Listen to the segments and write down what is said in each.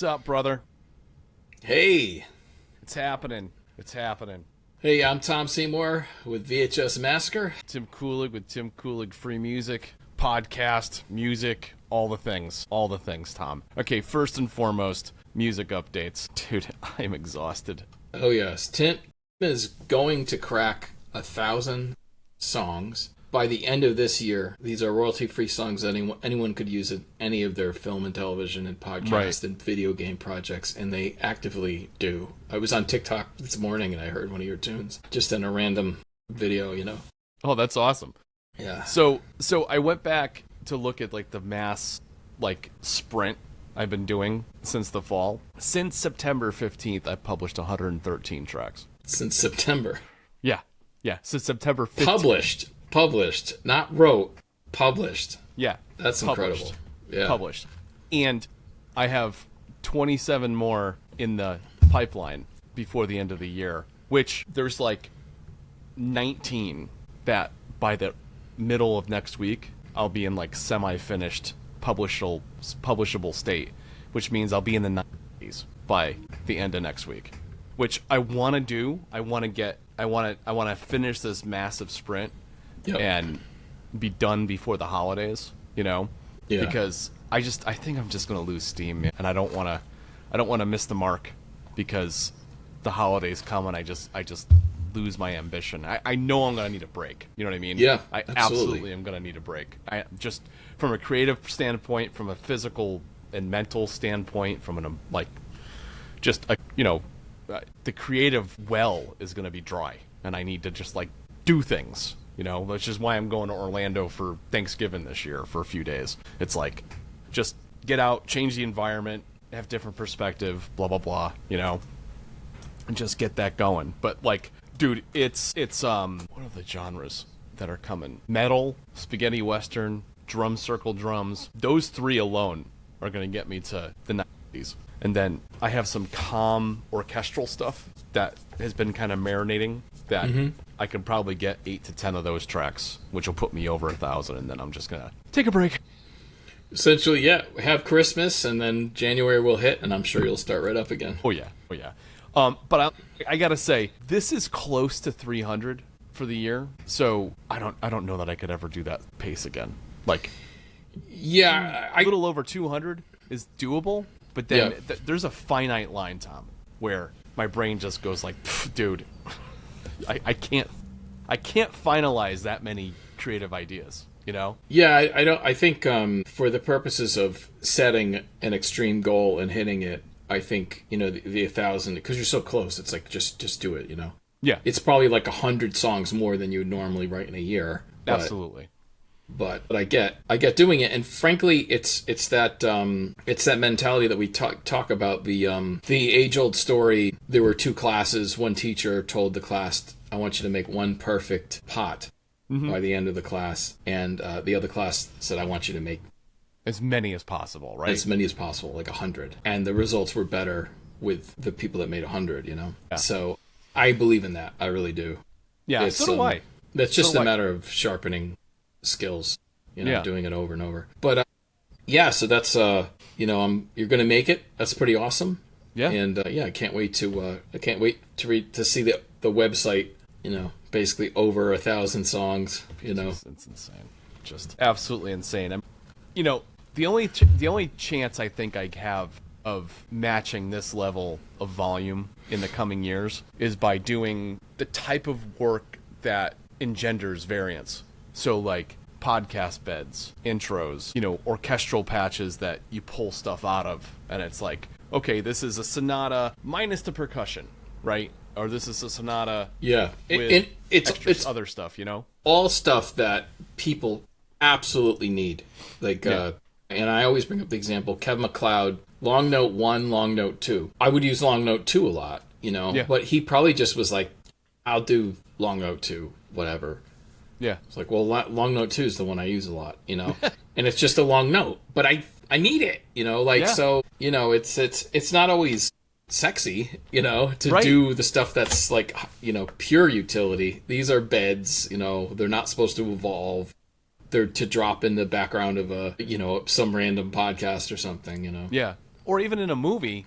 What's up, brother? Hey. It's happening. It's happening. Hey, I'm Tom Seymour with VHS Massacre. Tim Kulig with Tim Kulig Free Music, podcast, music, all the things. All the things, Tom. Okay, first and foremost, music updates. Dude, I'm exhausted. Oh, yes. Tim is going to crack 1,000 songs. By the end of this year, these are royalty-free songs that anyone could use in any of their film and television and podcast and video game projects, and they actively do. I was on TikTok this morning and I heard one of your tunes, just in a random video, you know. Oh, that's awesome. Yeah. So I went back to look at like the mass sprint I've been doing since the fall. Since September 15th, I've published 113 tracks. Since September. Yeah. Since September 15th. Published, not wrote, published. Yeah. That's incredible. Yeah. Published. And I have 27 more in the pipeline before the end of the year, which there's like 19 that by the middle of next week, I'll be in like semi-finished publishable state, which means I'll be in the 90s by the end of next week, which I want to do. I want to finish this massive sprint. Yep. And be done before the holidays, you know? Yeah. Because I think I'm just going to lose steam, man. And I don't want to miss the mark because the holidays come and I just lose my ambition. I know I'm going to need a break. You know what I mean? Yeah, I absolutely am going to need a break. I just, from a creative standpoint, from a physical and mental standpoint, from the creative well is going to be dry and I need to just do things. You know, which is why I'm going to Orlando for Thanksgiving this year for a few days. It's like, just get out, change the environment, have different perspective, blah, blah, blah, you know, and just get that going. But, dude, it's what are the genres that are coming? Metal, spaghetti western, drum circle drums. Those three alone are going to get me to the 90s. And then I have some calm orchestral stuff that has been kind of marinating that I can probably get 8 to 10 of those tracks, which will put me over 1,000, and then I'm just going to take a break. Essentially, yeah, have Christmas, and then January will hit, and I'm sure you'll start right up again. Oh, yeah. But I got to say, this is close to 300 for the year, so I don't know that I could ever do that pace again. Yeah, a little over 200 is doable, but then there's a finite line, Tom, where my brain just goes dude, I can't finalize that many creative ideas, you know? Yeah, I think for the purposes of setting an extreme goal and hitting it, I think, you know, the 1,000, because you're so close, it's just do it, you know? Yeah. It's probably 100 songs more than you would normally write in a year. Absolutely. But I get doing it, and frankly, it's that mentality that we talk about, the age-old story. There were two classes. One teacher told the class, "I want you to make one perfect pot by the end of the class," and the other class said, "I want you to make as many as possible, right? As many as possible, 100." And the results were better with the people that made 100. You know, so I believe in that. I really do. Yeah, so do I. That's just a matter of sharpening skills, you know, doing it over and over. But so that's you're gonna make it. That's pretty awesome. Yeah. And I can't wait to see the website. You know, basically over 1,000 songs. You know, it's insane, just absolutely insane. You know, the only chance I think I have of matching this level of volume in the coming years is by doing the type of work that engenders variance. So podcast beds, intros, you know, orchestral patches that you pull stuff out of, and it's okay, this is a sonata minus the percussion, right? Or this is a sonata with it's other stuff, you know? All stuff that people absolutely need. And I always bring up the example, Kevin MacLeod, long note 1, long note 2. I would use long note 2 a lot, you know? But he probably just was I'll do long note 2, whatever. Yeah. It's long note 2 is the one I use a lot, you know? And it's just a long note, but I need it, you know? So, you know, it's not always sexy, you know, to do the stuff that's pure utility. These are beds, you know, they're not supposed to evolve. They're to drop in the background of some random podcast or something, you know? Yeah. or even in a movie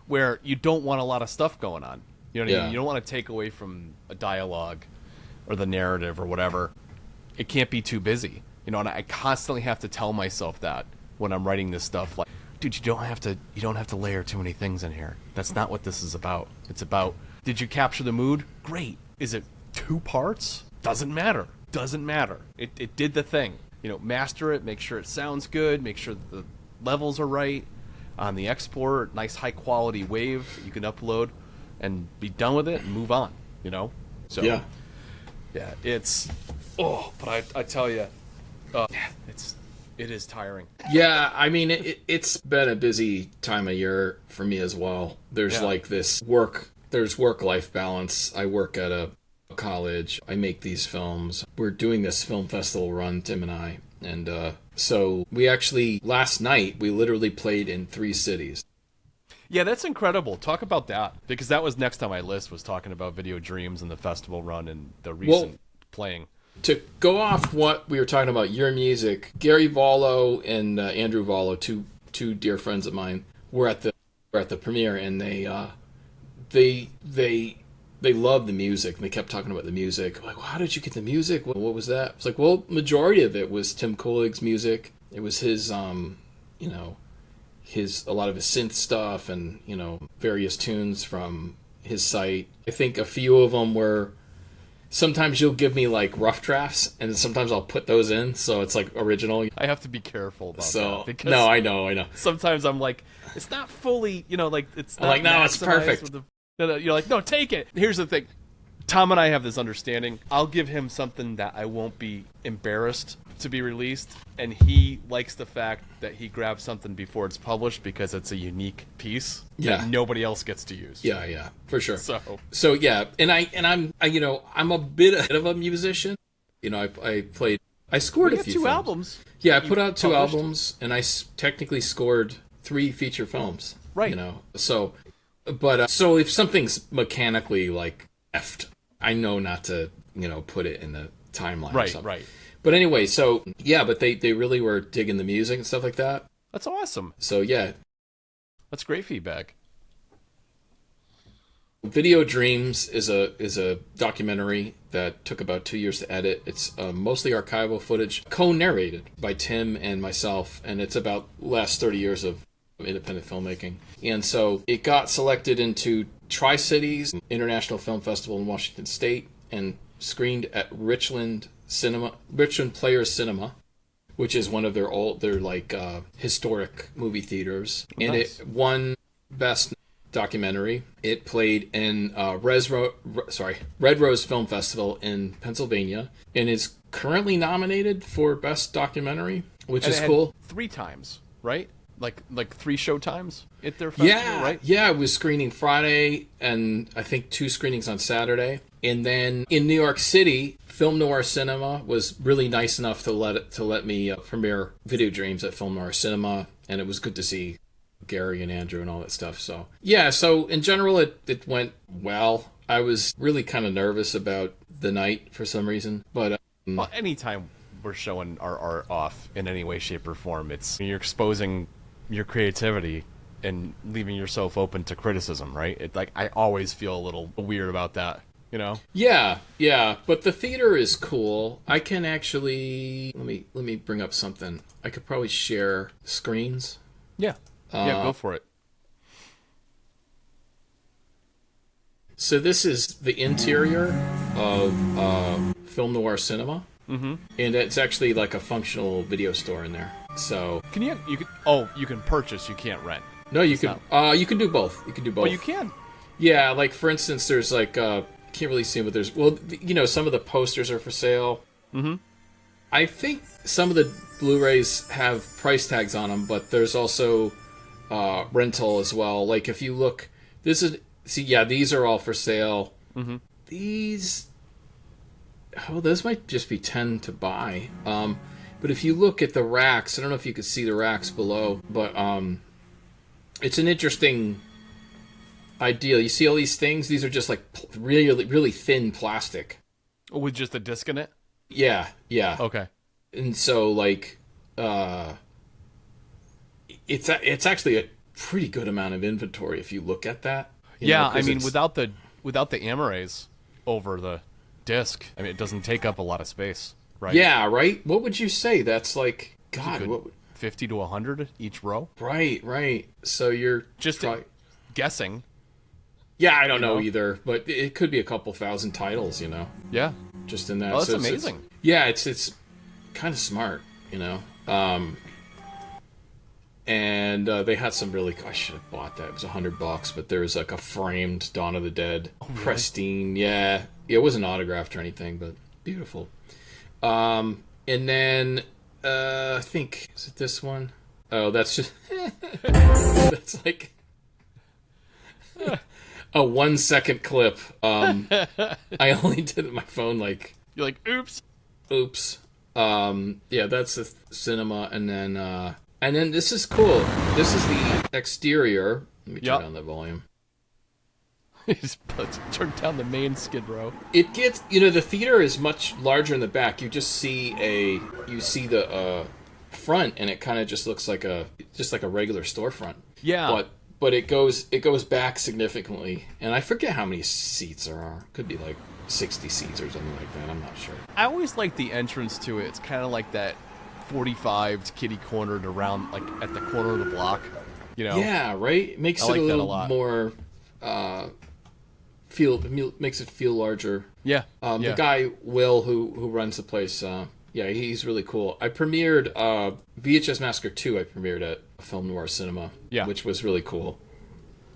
where you don't want a lot of stuff going on. You know what I mean? Yeah. You don't want to take away from a dialogue or the narrative or whatever. It can't be too busy. You know, and I constantly have to tell myself that when I'm writing this stuff, like, dude, you don't have to layer too many things in here. That's not what this is about. It's about, did you capture the mood? Great. Is it 2 parts? Doesn't matter. It did the thing. You know, master it, make sure it sounds good, make sure that the levels are right on the export, nice high quality wave that you can upload and be done with it and move on, you know? So Yeah. Yeah, it's but I tell you, it is tiring. Yeah, I mean, it's been a busy time of year for me as well. There's Yeah. like there's work-life balance. I work at a college. I make these films. We're doing this film festival run, Tim and I. And so we actually, last night, we literally played in 3 cities. Yeah, that's incredible. Talk about that, because that was next on my list, was talking about Video Dreams and the festival run and the recent playing. To go off what we were talking about, your music, Gary Vollo and Andrew Vollo, two dear friends of mine, were at the premiere, and they loved the music. And they kept talking about the music. Like, well, how did you get the music? What was that? It's like, well, majority of it was Tim Kulig's music. It was his, you know, a lot of his synth stuff, and, you know, various tunes from his site. I think a few of them were. Sometimes you'll give me like rough drafts, and sometimes I'll put those in, so it's like original. I have to be careful about that. Because no, I know. Sometimes I'm like, it's not fully, you know, like it's not I'm like, no, it's maximized perfect. with the, you're like, no, take it. Here's the thing. Tom and I have this understanding. I'll give him something that I won't be embarrassed to be released, and he likes the fact that he grabs something before it's published because it's a unique piece that nobody else gets to use. Yeah, for sure. So yeah, and I'm a bit of a musician. You know, I scored a few 2 films. albums. Yeah, I put out 2 published. albums, and I technically scored 3 feature films. Right. You know, so if something's mechanically like effed, I know not to, you know, put it in the timeline. Or something. Right. But anyway, so yeah, but they really were digging the music and stuff like that. That's awesome. So yeah, That's great feedback. Video Dreams is a documentary that took about 2 years to edit. It's mostly archival footage, co-narrated by Tim and myself, and it's about the last 30 years of independent filmmaking. And so it got selected into Tri-Cities International Film Festival in Washington State and screened at Richland Players Cinema, which is one of their historic movie theaters. Nice. And it won Best Documentary. It played in Red Rose Film Festival in Pennsylvania, and is currently nominated for Best Documentary, which is cool. 3 times, right? Like 3 show times at their festival, right? Yeah, it was screening Friday, and I think 2 screenings on Saturday. And then in New York City, Film Noir Cinema was really nice enough to let me premiere Video Dreams at Film Noir Cinema, and it was good to see Gary and Andrew and all that stuff. So yeah, so in general it went well. I was really kind of nervous about the night for some reason, but well, anytime we're showing our art off in any way, shape, or form, you're exposing your creativity and leaving yourself open to criticism, right? I always feel a little weird about that, you know? Yeah, but the theater is cool. I can actually let me bring up something. I could probably share screens. Yeah, go for it. So this is the interior of Film Noir Cinema, and it's actually like a functional video store in there. So You can purchase, you can't rent. no, you can you can do both. You can do both. Well, you can. Yeah, like for instance, there's like can't really see them, but there's some of the posters are for sale. Mm-hmm. I think some of the Blu-rays have price tags on them, but there's also rental as well. Like if you look, these are all for sale. Mm-hmm. Those might just be 10 to buy. But if you look at the racks, I don't know if you can see the racks below, but it's an interesting idea. You see all these things? These are just like really, really thin plastic. With just a disc in it? Yeah. Okay. And so like, it's actually pretty good amount of inventory if you look at that. Yeah, I mean, without the amores over the disc, I mean, it doesn't take up a lot of space, right? Yeah, right? What would you say? That's like, God, what 50 to 100 each row? Right. So you're just guessing. Yeah, I don't know either, but it could be a couple thousand titles, Yeah. just in that. Oh, that's amazing. It's kind of smart, and they had some really. I should have bought that. It was $100, but there was like a framed Dawn of the Dead, really? pristine. Yeah, it wasn't autographed or anything, but beautiful. And then I think, is it this one? Oh, that's just that's like a 1 second clip. I only did it on my phone. Like, you're like, oops. Yeah, that's the cinema, and then this is cool. This is the exterior. Let me turn down the volume. Just turn down the main Skid Row. It gets, the theater is much larger in the back. You just see the front, and it kind of just looks like a regular storefront. Yeah. But it goes back significantly, and I forget how many seats there are. Could be like 60 seats or something like that. I'm not sure. I always like the entrance to it. It's kind of like that 45 kitty cornered around, like at the corner of the block. Yeah, right. It makes it a little more makes it feel larger. Yeah. The guy Will who runs the place. He's really cool. I premiered VHS Massacre 2. I premiered at Film Noir Cinema. Yeah. Which was really cool.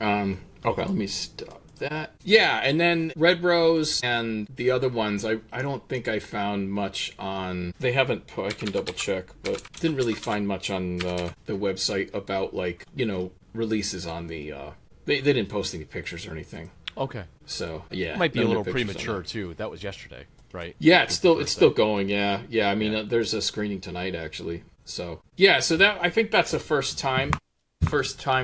Okay, let me stop that. Yeah, and then Red Rose and the other ones, I don't think I found much on. They haven't. I can double check, but didn't really find much on the website about releases on the. They didn't post any pictures or anything. Okay. So yeah, it might be a little premature too. That was yesterday, right? Yeah, it's still going. Yeah. I mean, there's a screening tonight actually. So yeah, that I think that's the first time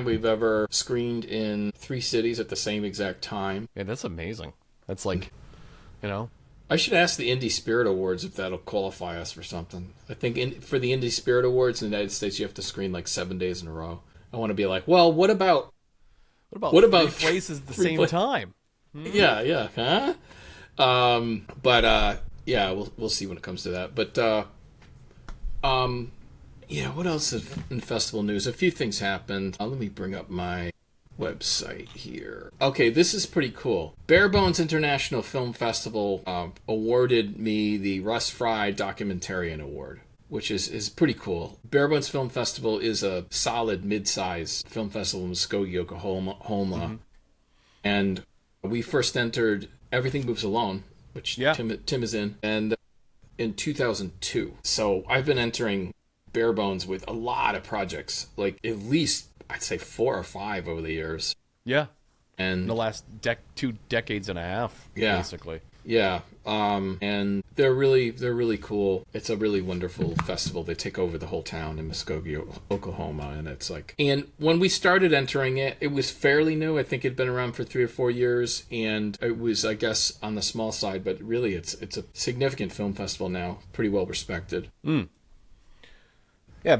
we've ever screened in 3 cities at the same exact time. Yeah, that's amazing. That's like, I should ask the Indie Spirit Awards if that'll qualify us for something. I think for the Indie Spirit Awards in the United States, you have to screen like 7 days in a row. I want to be like, well, what about three places at the same time? Yeah, huh? We'll see when it comes to that. But what else is in festival news? A few things happened. Let me bring up my website here. Okay, this is pretty cool. Bare Bones International Film Festival awarded me the Russ Fry Documentarian Award, which is pretty cool. Bare Bones Film Festival is a solid mid-size film festival in Muskogee, Oklahoma. Mm-hmm. And we first entered Everything Moves Alone, which Tim is in, and in 2002. So I've been entering Bare Bones with a lot of projects, like at least I'd say 4 or 5 over the years. Yeah. And in the last 2 decades and a half, basically. Yeah. And they're really cool. It's a really wonderful festival. They take over the whole town in Muskogee, Oklahoma, and it's like. And when we started entering it, it was fairly new. I think it'd been around for 3 or 4 years, and it was, I guess, on the small side, but really, it's a significant film festival now, pretty well respected. Yeah,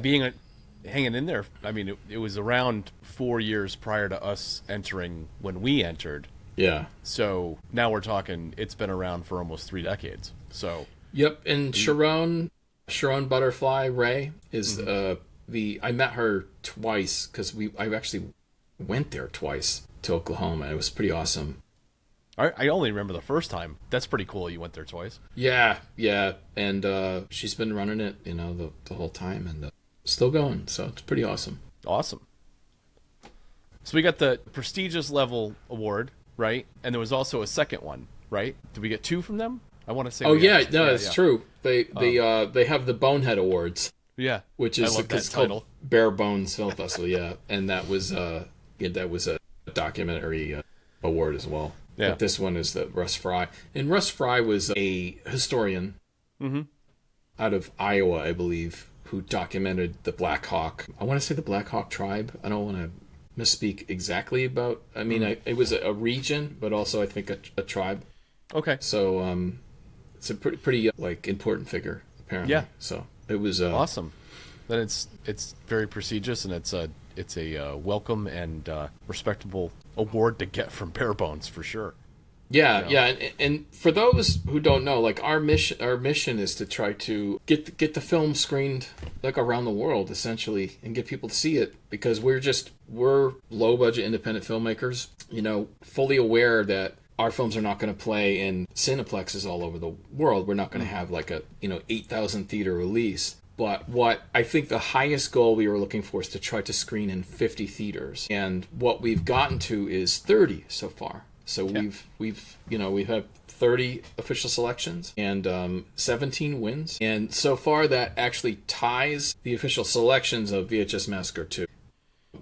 hanging in there. I mean, it was around 4 years prior to us entering when we entered. Yeah. So now we're talking, it's been around for almost 3 decades. So. Yep, and Sharon Butterfly Ray is I met her twice because I actually went there twice to Oklahoma. It was pretty awesome. I only remember the first time. That's pretty cool. You went there twice. Yeah, and she's been running it, the whole time, and still going. So it's pretty awesome. Awesome. So we got the prestigious level award, right? And there was also a second one, right? Did we get 2 from them? I want to say. It's true. They have the Bonehead Awards. Yeah, which is called Bare Bones Film Festival. Yeah, and that was a documentary award as well. Yeah. But this one is the Russ Fry. And Russ Fry was a historian out of Iowa, I believe, who documented the Black Hawk. I want to say the Black Hawk tribe. I don't want to misspeak exactly about. I mean, it was a region, but also I think a tribe. Okay. So it's a pretty important figure apparently. Yeah. So it was awesome. Then it's very prestigious, and it's it's a welcome and respectable award to get from Bare Bones for sure. Yeah, yeah, and for those who don't know, like our mission is to try to get the film screened like around the world essentially, and get people to see it, because we're low budget independent filmmakers, fully aware that our films are not going to play in cineplexes all over the world. We're not going to have like a 8,000 theater release. But what I think the highest goal we were looking for is to try to screen in 50 theaters, and what we've gotten to is 30 so far. So we've had 30 official selections and 17 wins, and so far that actually ties the official selections of VHS Massacre 2.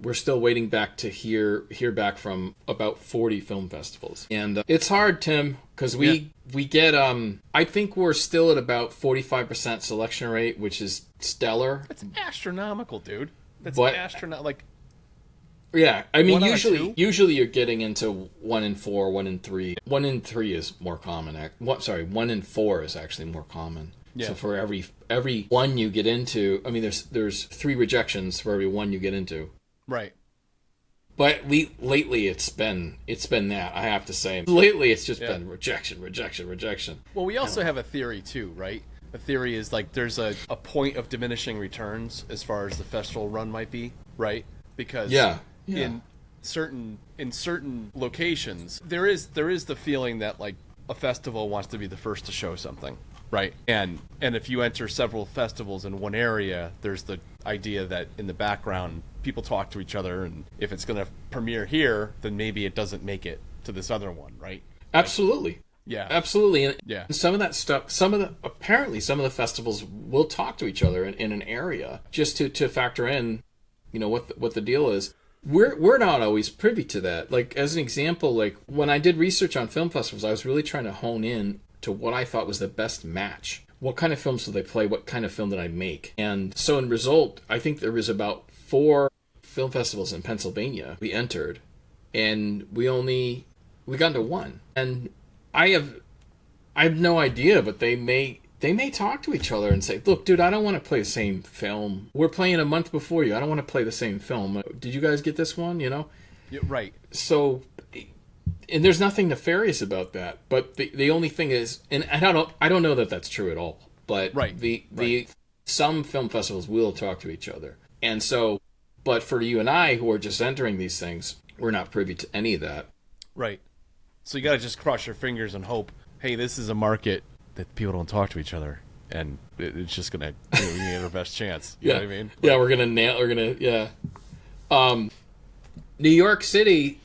We're still waiting back to hear back from about 40 film festivals, and it's hard, Tim, because we get I think we're still at about 45% selection rate, which is stellar. That's astronomical, dude. That's like. Yeah, I mean, usually you're getting into 1 in 4, 1 in 3. 1 in 3 is more common. 1 in 4 is actually more common. Yeah. So for every one you get into, I mean, there's 3 rejections for every one you get into. Right. But lately it's been that, I have to say. Lately it's just been rejection. Well, we also have a theory too, right? A theory is like there's a point of diminishing returns as far as the festival run might be, right? Because in certain locations there is the feeling that like a festival wants to be the first to show something, right? And if you enter several festivals in one area, there's the idea that in the background people talk to each other, and if it's going to premiere here, then maybe it doesn't make it to this other one, right? Absolutely. Yeah. Absolutely. And some of that stuff, apparently some of the festivals will talk to each other in an area just to factor in, what the deal is. We're not always privy to that. Like, as an example, like when I did research on film festivals, I was really trying to hone in to what I thought was the best match. What kind of films did they play? What kind of film did I make? And so in result, I think there was about 4 film festivals in Pennsylvania we entered, and we got into 1. And I have no idea, but they may talk to each other and say, look, dude, I don't want to play the same film. We're playing a month before you. I don't want to play the same film. Did you guys get this one? Yeah, right. So, and there's nothing nefarious about that. But the only thing is, and I don't know that that's true at all. But some film festivals will talk to each other. And so, but for you and I who are just entering these things, we're not privy to any of that. Right. So you got to just cross your fingers and hope, hey, this is a market that people don't talk to each other, and it's just gonna we get our best chance. You know what I mean? Yeah, we're gonna New York City.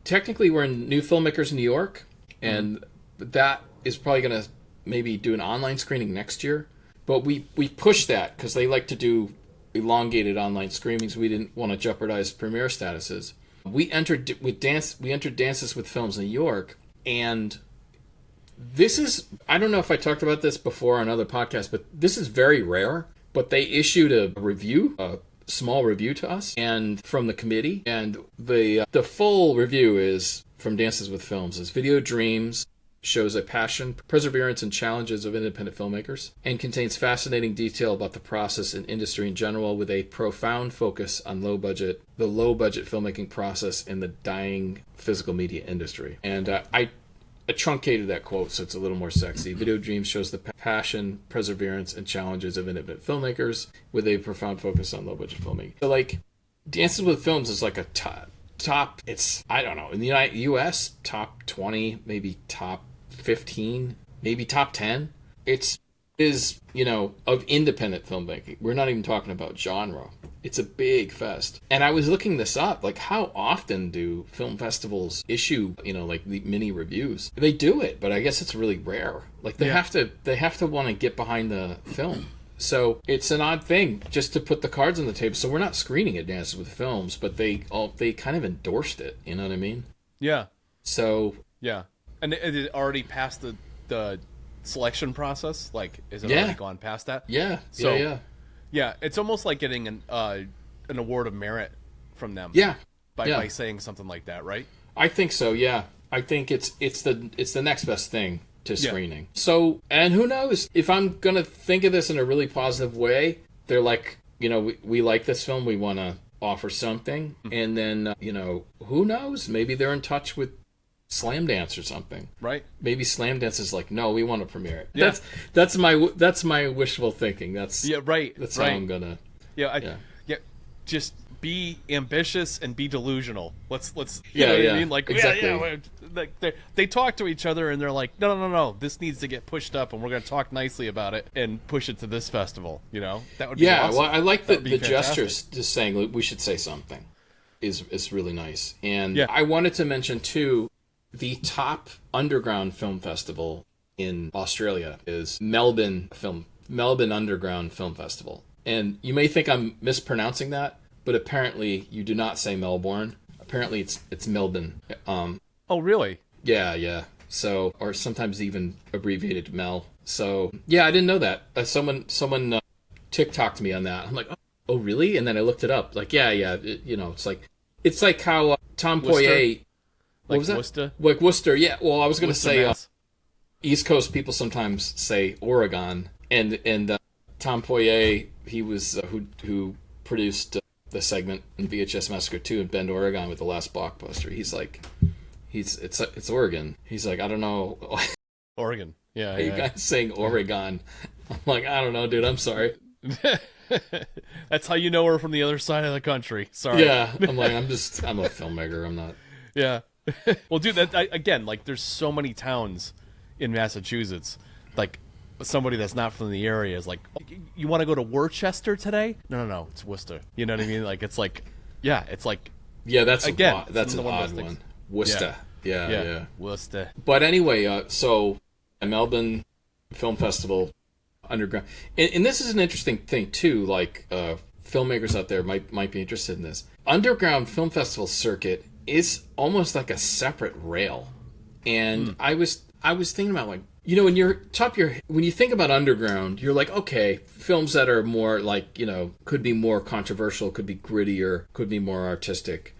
Technically, we're in New Filmmakers New York, and that is probably gonna maybe do an online screening next year. But we pushed that because they like to do elongated online screenings. We didn't want to jeopardize premiere statuses. We entered Dances with Films in New York, and this is, I don't know if I talked about this before on other podcasts, but this is very rare. But they issued a review, a small review to us and from the committee. And the full review is from Dances with Films. Is Video Dreams shows a passion, perseverance, and challenges of independent filmmakers, and contains fascinating detail about the process and industry in general, with a profound focus on the low budget filmmaking process in the dying physical media industry. And I truncated that quote so it's a little more sexy. Video Dreams shows the passion, perseverance, and challenges of independent filmmakers with a profound focus on low-budget filmmaking. So, like, Dances with Films is like a top, it's, I don't know, in the U.S., top 20, maybe top 15, maybe top 10. Is of independent filmmaking. We're not even talking about genre. It's a big fest. And I was looking this up, like, how often do film festivals issue, like the mini reviews? They do it, but I guess it's really rare. Like, they have to want to get behind the film. So it's an odd thing just to put the cards on the table. So we're not screening it, Dances with Films, but they kind of endorsed it. You know what I mean? Yeah. So yeah, and it already passed the selection process. Like, is it already gone past that? Yeah. So, yeah. It's almost like getting an award of merit from them. Yeah. By saying something like that, right? I think so. Yeah. I think it's the next best thing to screening. Yeah. So, and who knows, if I'm gonna think of this in a really positive way, they're like, we like this film, we want to offer something, and then who knows? Maybe they're in touch with Slamdance or something. Right. Maybe Slamdance is like, no, we want to premiere it. Yeah. That's my wishful thinking. That's right. That's right. how I'm gonna. Yeah. Just be ambitious and be delusional. Let's Yeah, know what yeah. I mean? Like, exactly. like they talk to each other and they're like, no, this needs to get pushed up, and we're going to talk nicely about it and push it to this festival. That would be awesome. Well, I like the fantastic. gestures. Just saying we should say something is really nice. And Yeah. I wanted to mention too, the top underground film festival in Australia is Melbourne Underground Film Festival. And you may think I'm mispronouncing that, but apparently you do not say Melbourne. Apparently it's Melbourne. Oh, really? Yeah. So, or sometimes even abbreviated Mel. So, yeah, I didn't know that. Someone TikToked me on that. I'm like, oh, really? And then I looked it up. Like, yeah. It's like how Tom Poirier. What was that? Worcester? Like Worcester. Yeah. Well, I was going to Worcester, say Mass. East Coast people sometimes say Oregon, and Tom Poirier, he was who produced the segment in VHS Massacre 2 in Bend, Oregon with the last blockbuster. He's like, it's Oregon. He's like, I don't know. Oregon. Yeah. You guys saying Oregon? I'm like, I don't know, dude. I'm sorry. That's how you know we're from the other side of the country. Sorry. Yeah. I'm like, I'm a filmmaker. I'm not. Yeah. Well, dude, again, like, there's so many towns in Massachusetts. Like, somebody that's not from the area is like, oh, you want to go to Worcester today? No, it's Worcester. You know what I mean? Like, it's like, yeah, it's like, Yeah, that's again, that's an one of odd those things. one. Worcester. Yeah. Worcester. But anyway, so a Melbourne Film Festival underground, and this is an interesting thing too. Like filmmakers out there might be interested in this. Underground Film Festival circuit is almost like a separate rail, and I was thinking about, like, when you think about underground, you're like, okay, films that are more like, could be more controversial, could be grittier, could be more artistic,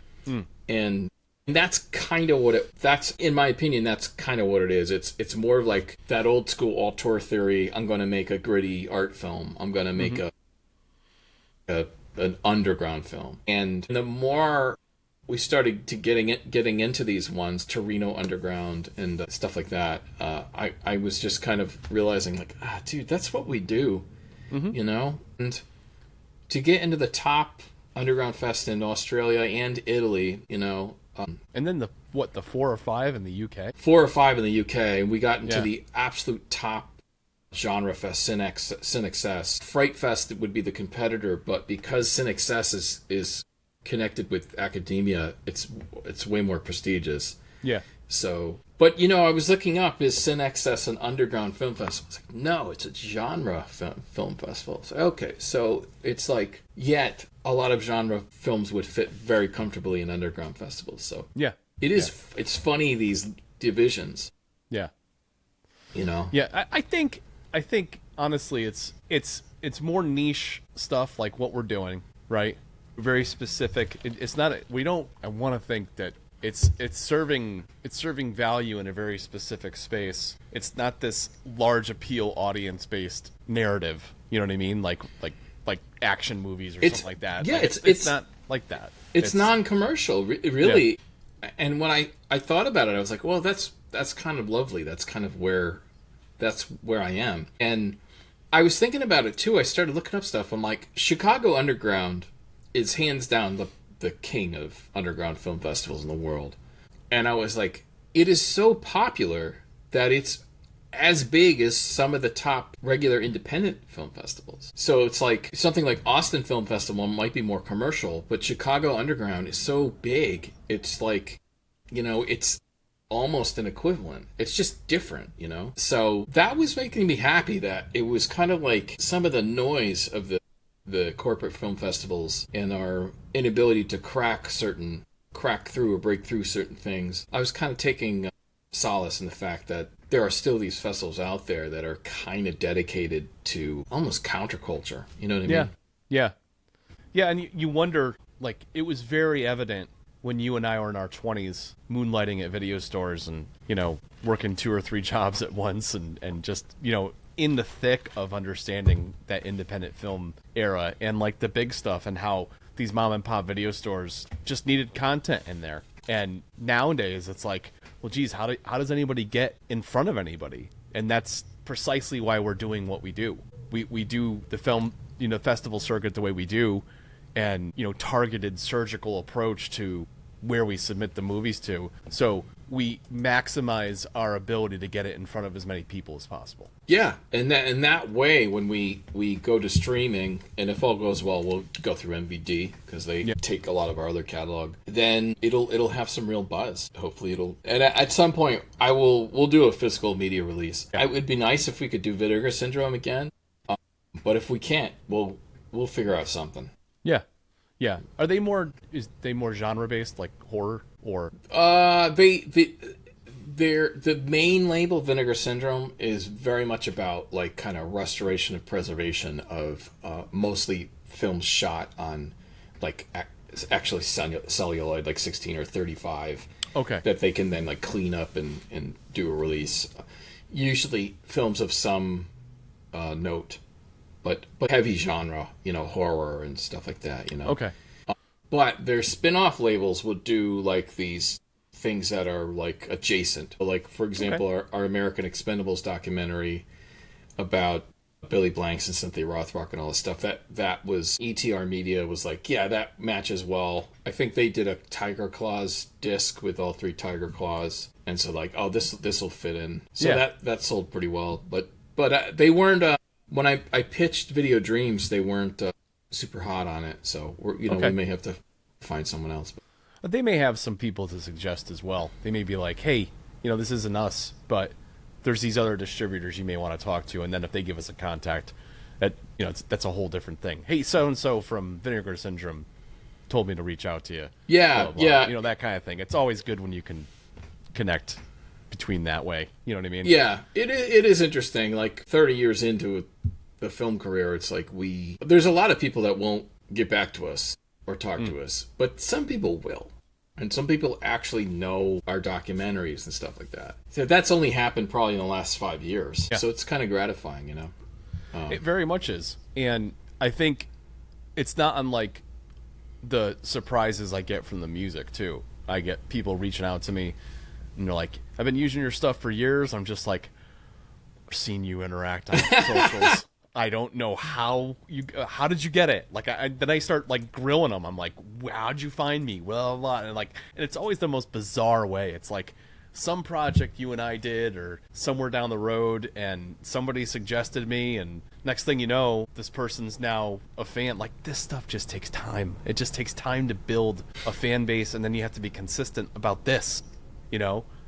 and that's kind of that's, in my opinion, that's kind of what it is. It's more like that old school auteur theory. I'm going to make a gritty art film. I'm going to make an underground film. And the more we started to getting into these ones, Torino Underground and stuff like that, I was just kind of realizing, like, dude, that's what we do, And to get into the top underground fest in Australia and Italy, And then the 4 or 5 in the UK? 4 or 5 in the UK, and we got into the absolute top genre fest, CineXS. Fright Fest would be the competitor, but because CineXS is connected with academia, it's way more prestigious. Yeah. So, but I was looking up, is CineXS an underground film festival? It's like, no, it's a genre film festival. So, okay, so it's like, yet a lot of genre films would fit very comfortably in underground festivals. So Yeah. it is. Yeah. It's funny, these divisions. Yeah. Yeah, I think honestly, it's more niche stuff, like what we're doing, right? Very specific. It's not. I want to think that it's serving value in a very specific space. It's not this large appeal audience based narrative. You know what I mean? Like action movies or something like that. Yeah, like, it's not like that. It's non-commercial, really. Yeah. And when I thought about it, I was like, well, that's kind of lovely. That's kind of where I am. And I was thinking about it too. I started looking up stuff. I'm like, Chicago Underground is hands down the king of underground film festivals in the world. And I was like, it is so popular that it's as big as some of the top regular independent film festivals. So it's like something like Austin Film Festival might be more commercial, but Chicago Underground is so big. It's like, it's almost an equivalent. It's just different, So that was making me happy that it was kind of like some of the noise of the corporate film festivals and our inability to crack through or break through certain things. I was kind of taking solace in the fact that there are still these festivals out there that are kind of dedicated to almost counterculture. You know what I mean? Yeah. And you wonder, like, it was very evident when you and I were in our 20s, moonlighting at video stores and, working 2 or 3 jobs at once and just, in the thick of understanding that independent film era and, like, the big stuff and how these mom and pop video stores just needed content in there. And nowadays it's like, well, geez, how does anybody get in front of anybody? And that's precisely why we're doing what we do. We do the film, festival circuit the way we do, and, targeted surgical approach to where we submit the movies to. So we maximize our ability to get it in front of as many people as possible. Yeah, and that way, when we go to streaming, and if all goes well, we'll go through MVD because they take a lot of our other catalog. Then it'll have some real buzz. Hopefully, and at some point, we'll do a physical media release. Yeah. It would be nice if we could do Vinegar Syndrome again, but if we can't, we'll figure out something. Yeah. Yeah. Are they more genre based, like horror, or? The main label, Vinegar Syndrome, is very much about like kind of restoration and preservation of mostly films shot on like actually celluloid, like 16 or 35. Okay. That they can then like clean up and do a release. Usually films of some note, but heavy genre, horror and stuff like that, Okay. But their spin-off labels would do like these things that are like adjacent. Like, for example, our American Expendables documentary about Billy Blanks and Cynthia Rothrock and all this stuff, that was ETR Media was like, yeah, that matches well. I think they did a Tiger Claws disc with all 3 Tiger Claws, and so like, oh, this will fit in. So that sold pretty well. But they weren't when I pitched Video Dreams, they weren't super hot on it. So we may have to find someone else. But they may have some people to suggest as well. They may be like, hey, this isn't us, but there's these other distributors you may want to talk to. And then if they give us a contact, that's a whole different thing. Hey, so-and-so from Vinegar Syndrome told me to reach out to you. Yeah, blah, blah, blah. yeah. That kind of thing. It's always good when you can connect between that way. You know what I mean? Yeah, it is interesting. Like 30 years into the film career, it's like there's a lot of people that won't get back to us or talk to us, but some people will, and some people actually know our documentaries and stuff like that. So that's only happened probably in the last 5 years. So it's kind of gratifying, It very much is, and I think it's not unlike the surprises I get from the music too. I get people reaching out to me, and they're like, "I've been using your stuff for years." I'm just like, "I've seen you interact on socials." I don't know how did you get it? Like, then I start like grilling them. I'm like, how'd you find me? Well, and it's always the most bizarre way. It's like some project you and I did, or somewhere down the road, and somebody suggested me, and next thing you know, this person's now a fan. Like, this stuff just takes time. It just takes time to build a fan base, and then you have to be consistent about this,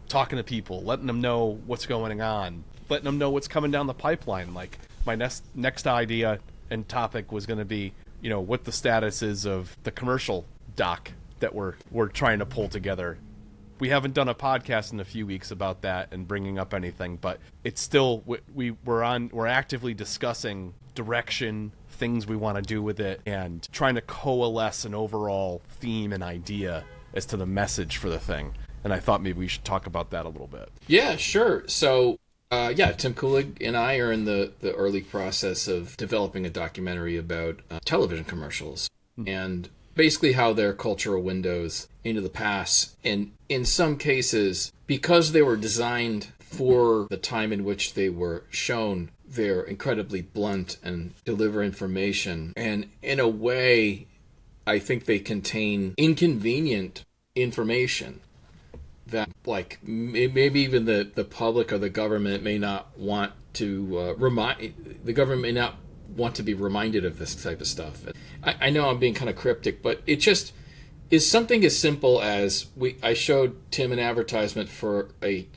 talking to people, letting them know what's going on, letting them know what's coming down the pipeline. Like, my next idea and topic was going to be, what the status is of the commercial doc that we're trying to pull together. We haven't done a podcast in a few weeks about that and bringing up anything, but it's still we're actively discussing direction, things we want to do with it, and trying to coalesce an overall theme and idea as to the message for the thing. And I thought maybe we should talk about that a little bit. Yeah, sure. So Tim Kulig and I are in the early process of developing a documentary about television commercials and basically how they're cultural windows into the past. And in some cases, because they were designed for the time in which they were shown, they're incredibly blunt and deliver information. And in a way, I think they contain inconvenient information that, like, maybe even the public or the government may not want to the government may not want to be reminded of this type of stuff. I know I'm being kind of cryptic, but it just is something as simple as I showed Tim an advertisement for a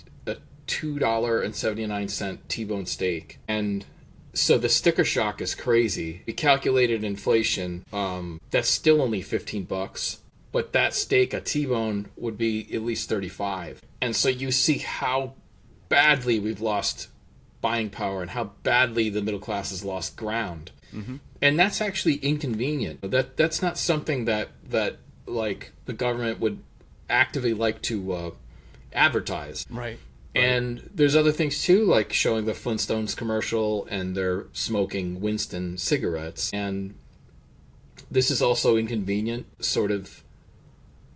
$2.79 T-bone steak, and so the sticker shock is crazy. We calculated inflation. That's still only $15. But that steak, a T-bone, would be at least $35. And so you see how badly we've lost buying power and how badly the middle class has lost ground. Mm-hmm. And that's actually inconvenient. That's not something that like the government would actively like to advertise. Right. And there's other things too, like showing the Flintstones commercial and they're smoking Winston cigarettes. And this is also inconvenient, sort of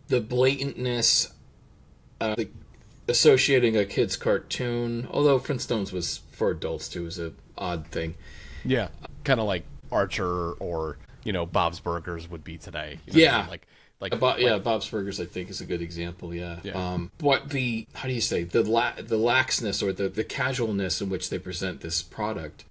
the blatantness, associating a kid's cartoon, although Flintstones was for adults too, is an odd thing. Yeah, kind of like Archer or Bob's Burgers would be today. Yeah, like Bob's Burgers I think is a good example. Yeah. Yeah. But how do you say the laxness or the casualness in which they present this product,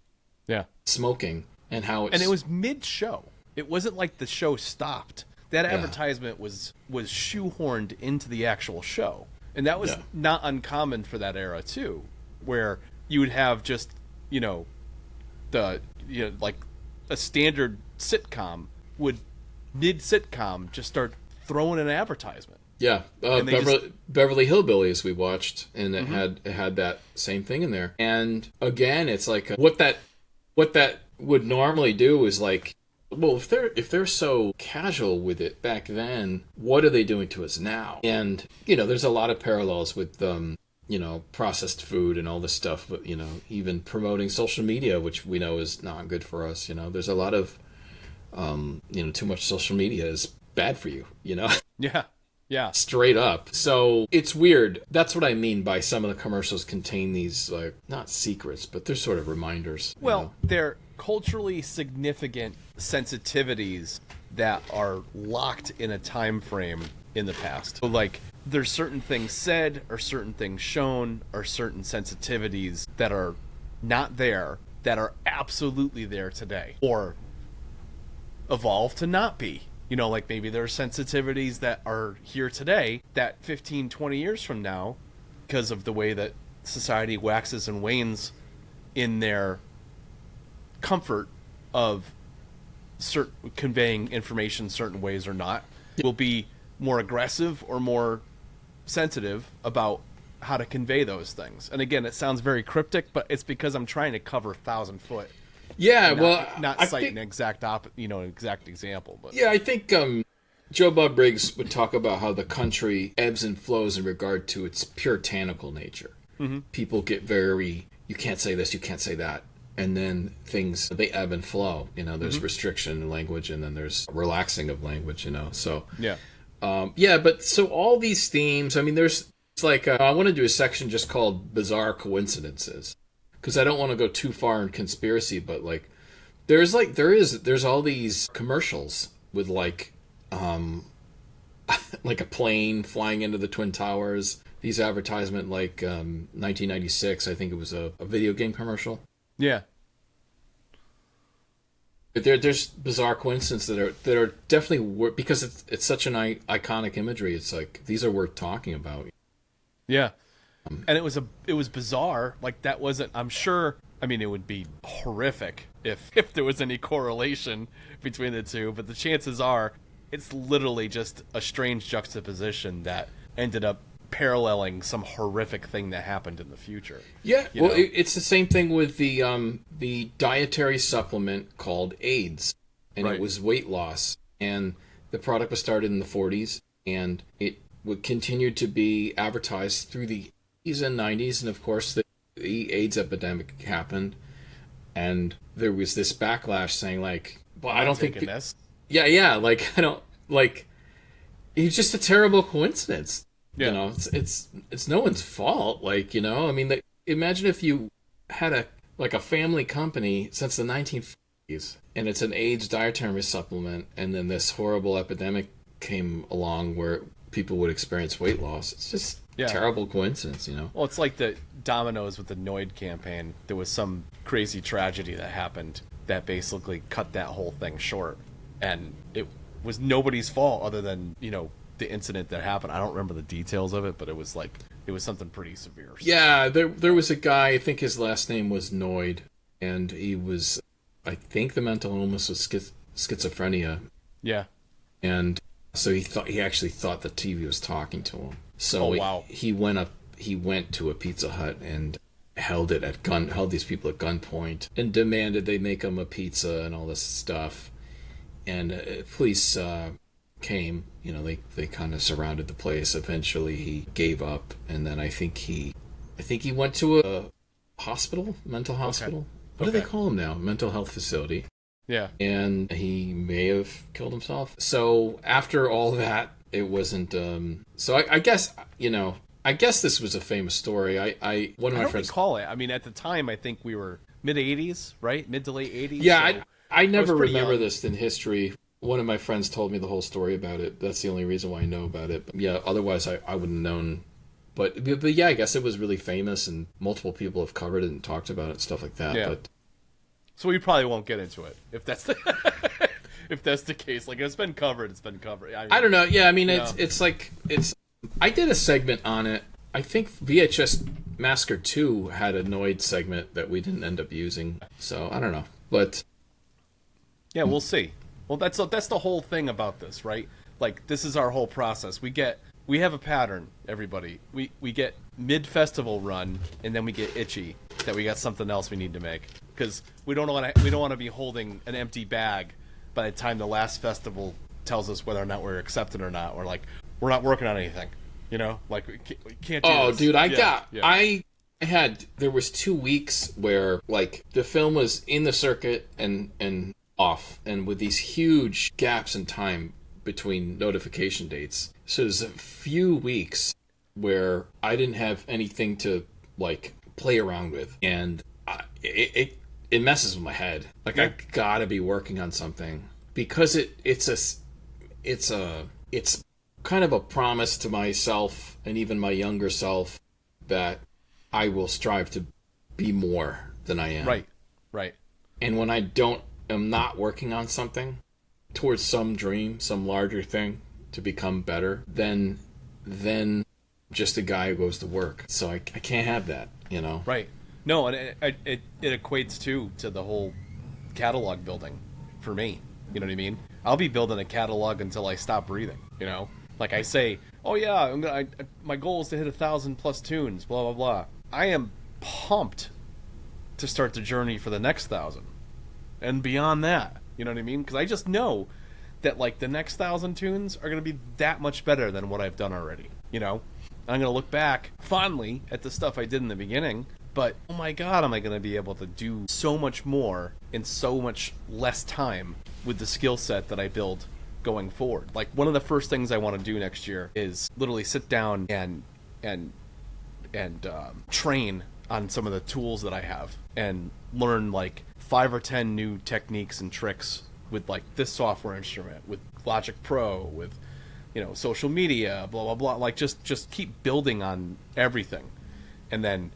yeah, smoking, and how it was mid-show. It wasn't like the show stopped. That Yeah. advertisement was shoehorned into the actual show. And that was not uncommon for that era too, where you would have just, like a standard sitcom would mid-sitcom just start throwing an advertisement. Yeah, Beverly Hillbillies we watched, and it had that same thing in there. And again, it's like what that would normally do is like, well, if they're so casual with it back then, what are they doing to us now? And there's a lot of parallels with processed food and all this stuff, but even promoting social media, which we know is not good for us. There's a lot of too much social media is bad for you. Yeah. Straight up. So it's weird. That's what I mean by some of the commercials contain these, like, not secrets, but they're sort of reminders. Well, they're culturally significant sensitivities that are locked in a time frame in the past. So, like, there's certain things said or certain things shown or certain sensitivities that are not there that are absolutely there today or evolve to not be. Like maybe there are sensitivities that are here today that 15, 20 years from now, because of the way that society waxes and wanes in their comfort of conveying information certain ways or not, will be more aggressive or more sensitive about how to convey those things. And again, it sounds very cryptic, but it's because I'm trying to cover 1,000-foot. Yeah, Not cite an exact exact example, but yeah, I think Joe Bob Briggs would talk about how the country ebbs and flows in regard to its puritanical nature. Mm-hmm. People get very, you can't say this, you can't say that, and then things they ebb and flow. There's restriction in language, and then there's relaxing of language. So yeah, but so all these themes. I mean, it's like I want to do a section just called bizarre coincidences. Because I don't want to go too far in conspiracy, but like there's all these commercials with like like a plane flying into the Twin Towers. These advertisement 1996, I think it was a video game commercial. Yeah. But there's bizarre coincidences that are definitely because it's such an iconic imagery. It's like these are worth talking about. Yeah. And it was bizarre. Like that wasn't. I'm sure. I mean, it would be horrific if there was any correlation between the two. But the chances are, it's literally just a strange juxtaposition that ended up paralleling some horrific thing that happened in the future. Yeah. It's the same thing with the dietary supplement called AIDS, and It was weight loss, and the product was started in the 40s, and it would continue to be advertised through the and 90s, and of course the AIDS epidemic happened, and there was this backlash saying like, well, I don't think this. Yeah, like I don't like. It's just a terrible coincidence. Yeah. It's no one's fault. Like I mean, imagine if you had a family company since the 1950s, and it's an AIDS dietary supplement, and then this horrible epidemic came along where people would experience weight loss. It's just terrible coincidence, Well, it's like the Domino's with the Noid campaign. There was some crazy tragedy that happened that basically cut that whole thing short, and it was nobody's fault other than the incident that happened. I don't remember the details of it, but it was something pretty severe. Yeah, there was a guy. I think his last name was Noid, and he was, I think, the mental illness was schizophrenia. Yeah, and so he actually thought the TV was talking to him. So he went to a Pizza Hut and held these people at gunpoint and demanded they make him a pizza and all this stuff. And police came. They kind of surrounded the place. Eventually, he gave up, and then I think he went to a hospital, mental hospital. Okay. What do they call them now? Mental health facility. Yeah. and he may have killed himself. So after all that, it wasn't. So I guess I guess this was a famous story. One of I my don't friends. recall it. I mean, at the time, I think we were mid 80s, right? Mid to late 80s. Yeah, so I never pretty remember young. this in history. One of my friends told me the whole story about it. That's the only reason why I know about it. But yeah, otherwise I wouldn't have known. But yeah, I guess it was really famous, and multiple people have covered it and talked about it and stuff like that. Yeah. But So we probably won't get into it if that's the if that's the case. Like, it's been covered. It's been covered. I mean, I don't know. Yeah, I mean, you know. it's like it's. I did a segment on it. I think VHS Massacre 2 had a Noid segment that we didn't end up using. So I don't know, but Yeah, we'll see. Well, that's the whole thing about this, right? Like, this is our whole process. We have a pattern, everybody. We get mid-festival run, and then we get itchy that we got something else we need to make, because we don't want to be holding an empty bag by the time the last festival tells us whether or not we're accepted or not. Or like, we're not working on anything, like we can't do oh, this. dude, Yeah. there was 2 weeks where like the film was in the circuit and off, and with these huge gaps in time between notification dates. So there's a few weeks where I didn't have anything to like play around with, and it messes with my head. Like, I gotta be working on something, because it's kind of a promise to myself and even my younger self that I will strive to be more than I am. Right. And when I'm not working on something towards some dream, some larger thing to become better, then just a guy who goes to work. So I can't have that, Right. No, and it equates to the whole catalog building for me. You know what I mean? I'll be building a catalog until I stop breathing. Like I say, oh yeah, my goal is to hit 1,000+ tunes. Blah blah blah. I am pumped to start the journey for the next 1,000, and beyond that. You know what I mean? Because I just know that like the next 1,000 tunes are going to be that much better than what I've done already. I'm going to look back fondly at the stuff I did in the beginning, but oh my god, am I going to be able to do so much more in so much less time with the skill set that I build going forward. Like, one of the first things I want to do next year is literally sit down and train on some of the tools that I have, and learn like 5 or 10 new techniques and tricks with like this software instrument, with Logic Pro, with social media, blah blah blah. Like, just keep building on everything, and then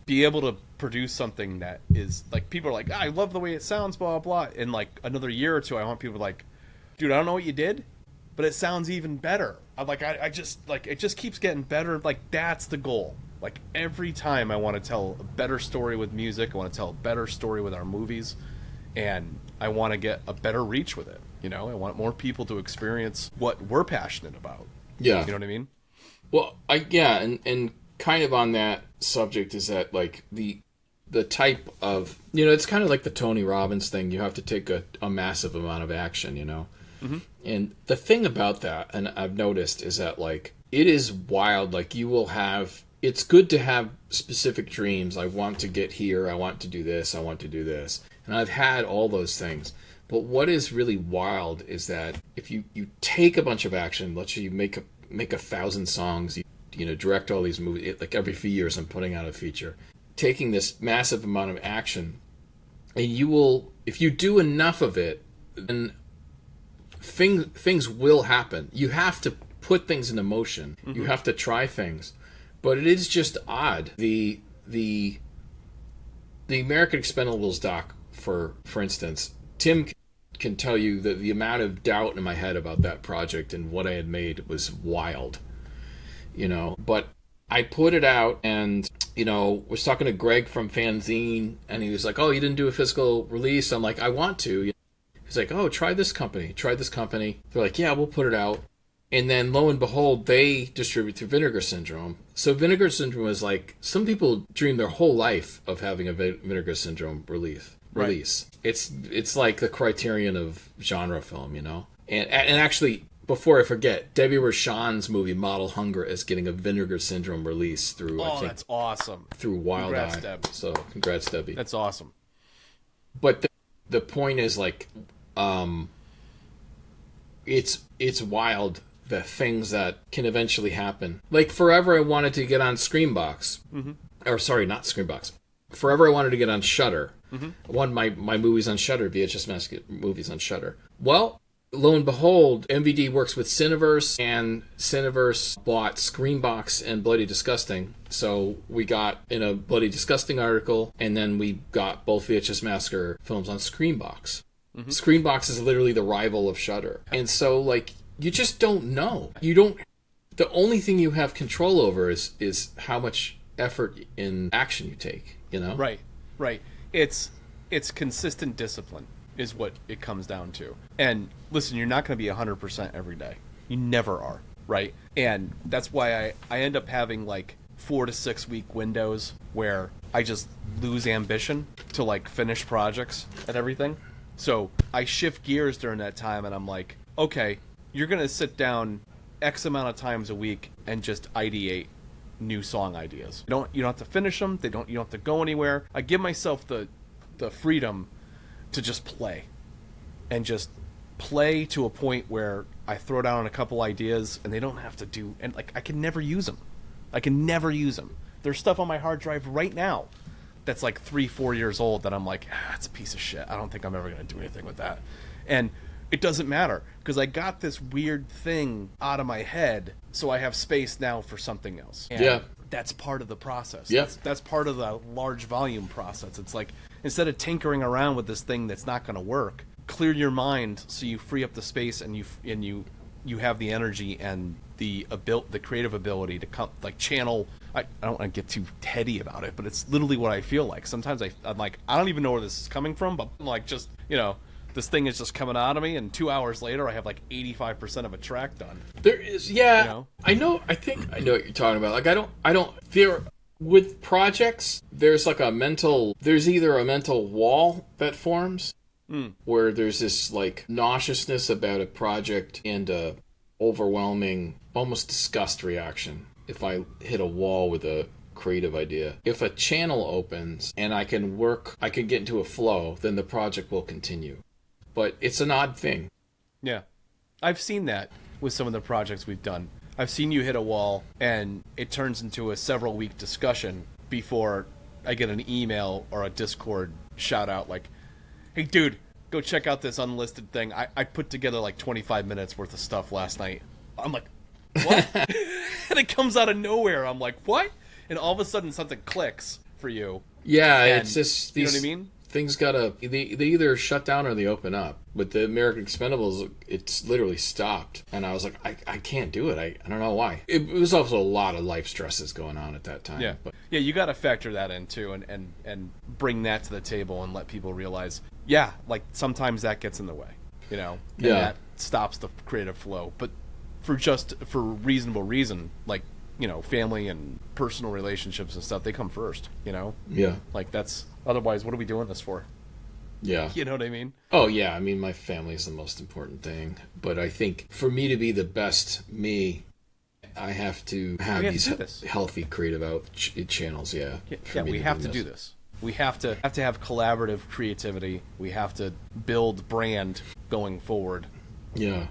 be able to produce something that is like, people are like, I love the way it sounds, blah blah blah. In like another year or two, I want people like, dude, I don't know what you did, but it sounds even better. I just like, it just keeps getting better. Like, that's the goal. Like, every time I want to tell a better story with music, I want to tell a better story with our movies, and I want to get a better reach with it. I want more people to experience what we're passionate about. Yeah. You know what I mean? Well, and kind of on that subject is that like the type of, it's kind of like the Tony Robbins thing. You have to take a massive amount of action, Mm-hmm. And the thing about that, and I've noticed, is that like, it is wild. Like, it's good to have specific dreams. I want to get here. I want to do this. I want to do this. And I've had all those things. But what is really wild is that if you take a bunch of action, let's say you make 1,000 songs, you direct all these movies, like every few years I'm putting out a feature, taking this massive amount of action, and if you do enough of it, then things will happen. You have to put things into motion. Mm-hmm. You have to try things. But it is just odd. The American Expendables doc, for instance, Tim can tell you that the amount of doubt in my head about that project and what I had made was wild. But I put it out, and was talking to Greg from Fanzine, and he was like, oh, you didn't do a physical release? I'm like, I want to. He's like, oh, try this company. They're like, yeah, we'll put it out. And then lo and behold, they distribute through Vinegar Syndrome. So Vinegar Syndrome is like, some people dream their whole life of having a Vinegar Syndrome release. Right. It's like the criterion of genre film, And actually, before I forget, Debbie Rochon's movie Model Hunger is getting a Vinegar Syndrome release through, I think, that's awesome. through Wild Congrats, Eye. Deb. So congrats, Debbie. That's awesome. But the point is like, it's wild the things that can eventually happen. Like forever, I wanted to get on Screambox, or sorry, not Screambox. Forever, I wanted to get on Shudder. One my movies on Shudder, VHS Massacre movies on Shudder. Well, lo and behold, MVD works with Cineverse, and Cineverse bought Screambox and Bloody Disgusting. So we got in a Bloody Disgusting article, and then we got both VHS Massacre films on Screambox. Screambox is literally the rival of Shudder. And so, like, you just don't know. You don't... The only thing you have control over is how much effort in action you take, you know? Right. It's consistent discipline is what it comes down to. And listen, you're not going to be 100% every day. You never are, right? And that's why I end up having like 4 to 6 week windows where I just lose ambition to like finish projects and everything. So I shift gears during that time, and I'm like, okay, you're going to sit down X amount of times a week and just ideate new song ideas. You don't have to finish them. You don't have to go anywhere. I give myself the freedom to just play, and just play to a point where I throw down a couple ideas and they don't have to do, and like I can never use them. There's stuff on my hard drive right now that's like 3-4 years old that I'm like, it's a piece of shit. I don't think I'm ever going to do anything with that. And it doesn't matter because I got this weird thing out of my head, so I have space now for something else. And that's part of the process. Yeah. That's part of the large volume process. It's like, instead of tinkering around with this thing that's not going to work, clear your mind so you free up the space, and you have the energy and the creative ability to come, like, channel. I don't want to get too heady about it, but it's literally what I feel like. Sometimes I'm like, I don't even know where this is coming from, but I'm like, just, this thing is just coming out of me, and 2 hours later I have like 85% of a track done. There is, I know, I think I know what you're talking about. Like, I don't fear with projects, there's either a mental wall that forms where there's this like nauseousness about a project and a overwhelming, almost disgust reaction if I hit a wall with a creative idea. If a channel opens and I can get into a flow, then the project will continue. But it's an odd thing. Yeah. I've seen that with some of the projects we've done. I've seen you hit a wall and it turns into a several week discussion before I get an email or a Discord shout out like, hey dude, go check out this unlisted thing. I put together like 25 minutes worth of stuff last night. I'm like, what? And it comes out of nowhere. I'm like, what? And all of a sudden something clicks for you. Yeah, and, it's just you know what I mean? Things they either shut down or they open up. With the American Expendables, it's literally stopped. And I was like, I can't do it. I don't know why. It was also a lot of life stresses going on at that time. Yeah, yeah, you got to factor that in too, and bring that to the table and let people realize, yeah, like sometimes that gets in the way, and that stops the creative flow. But for reasonable reason, like, family and personal relationships and stuff, they come first, Yeah. Like that's, otherwise, what are we doing this for? Yeah. You know what I mean? Oh, yeah. I mean, my family is the most important thing. But I think for me to be the best me, I have to have these healthy creative channels, yeah. Yeah, we have to do this. We have to have collaborative creativity. We have to build brand going forward. Yeah.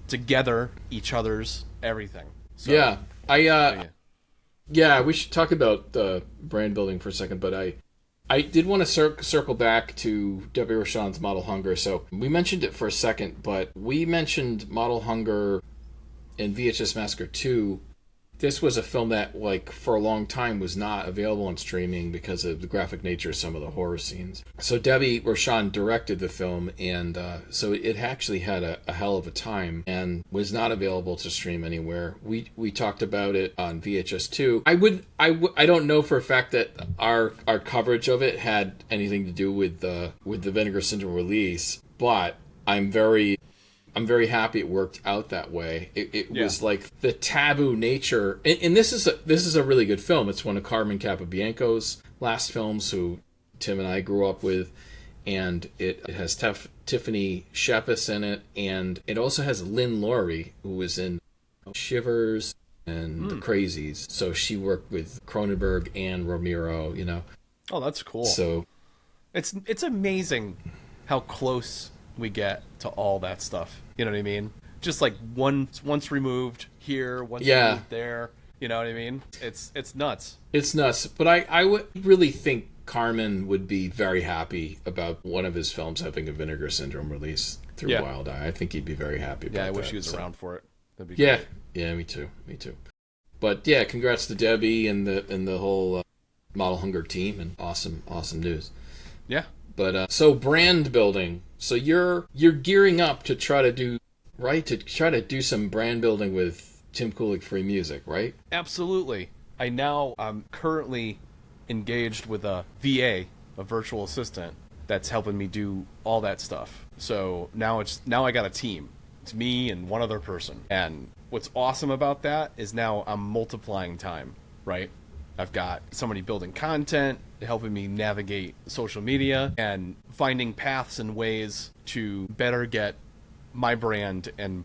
Together, each other's everything. So, yeah, we should talk about brand building for a second, but I did want to circle back to Debbie Rochon's Model Hunger. So we mentioned it for a second, but we mentioned Model Hunger in VHS Massacre 2. This was a film that, like, for a long time was not available on streaming because of the graphic nature of some of the horror scenes. So Debbie Rochon directed the film, and so it actually had a hell of a time and was not available to stream anywhere. We talked about it on VHS 2. I don't know for a fact that our coverage of it had anything to do with the Vinegar Syndrome release, but I'm very happy it worked out that way. It was like the taboo nature, and this is a really good film. It's one of Carmen Capobianco's last films, who Tim and I grew up with, and it has Tiffany Shepis in it, and it also has Lynn Laurie, who was in Shivers and The Crazies. So she worked with Cronenberg and Romero, Oh, that's cool. So It's amazing how close we get to all that stuff. You know what I mean? Just like once removed here, once removed there. You know what I mean? It's nuts. It's nuts. But I would really think Carmen would be very happy about one of his films having a Vinegar Syndrome release through Wild Eye. I think he'd be very happy about that. Yeah, I wish he was around for it. That'd be great. Yeah, me too. But yeah, congrats to Debbie and the whole Model Hunger team, and awesome news. Yeah. But so brand building. So you're gearing up to try to do some brand building with Tim Kulig Free Music, right? Absolutely. I'm currently engaged with a VA, a virtual assistant, that's helping me do all that stuff. So now I got a team. It's me and one other person. And what's awesome about that is now I'm multiplying time, right? I've got somebody building content, helping me navigate social media, and finding paths and ways to better get my brand and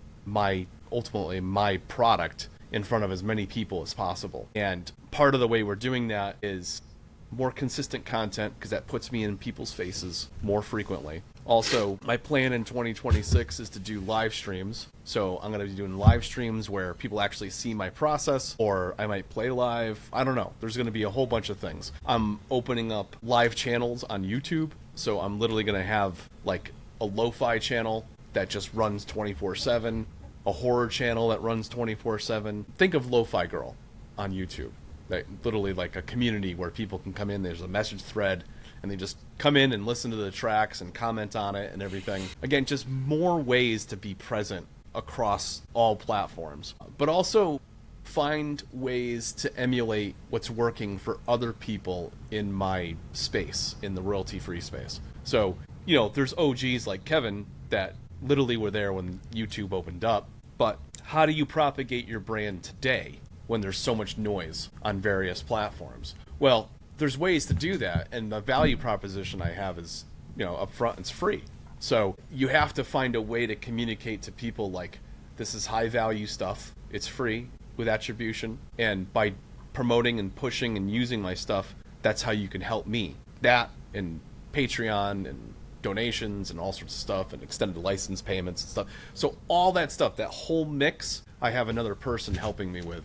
ultimately my product in front of as many people as possible. And part of the way we're doing that is more consistent content, because that puts me in people's faces more frequently. Also, my plan in 2026 is to do live streams. So I'm going to be doing live streams where people actually see my process, or I might play live. I don't know. There's going to be a whole bunch of things. I'm opening up live channels on YouTube. So I'm literally going to have like a lo-fi channel that just runs 24/7, a horror channel that runs 24/7. Think of Lo-Fi Girl on YouTube. That literally like a community where people can come in. There's a message thread, and they just come in and listen to the tracks and comment on it and everything. Again, just more ways to be present across all platforms, but also find ways to emulate what's working for other people in my space, in the royalty-free space. So, there's OGs like Kevin that literally were there when YouTube opened up, but how do you propagate your brand today when there's so much noise on various platforms? Well, there's ways to do that, and the value proposition I have is, up front, it's free. So you have to find a way to communicate to people like, this is high value stuff, it's free with attribution, and by promoting and pushing and using my stuff, that's how you can help me. That and Patreon and donations and all sorts of stuff, and extended license payments and stuff. So all that stuff, that whole mix, I have another person helping me with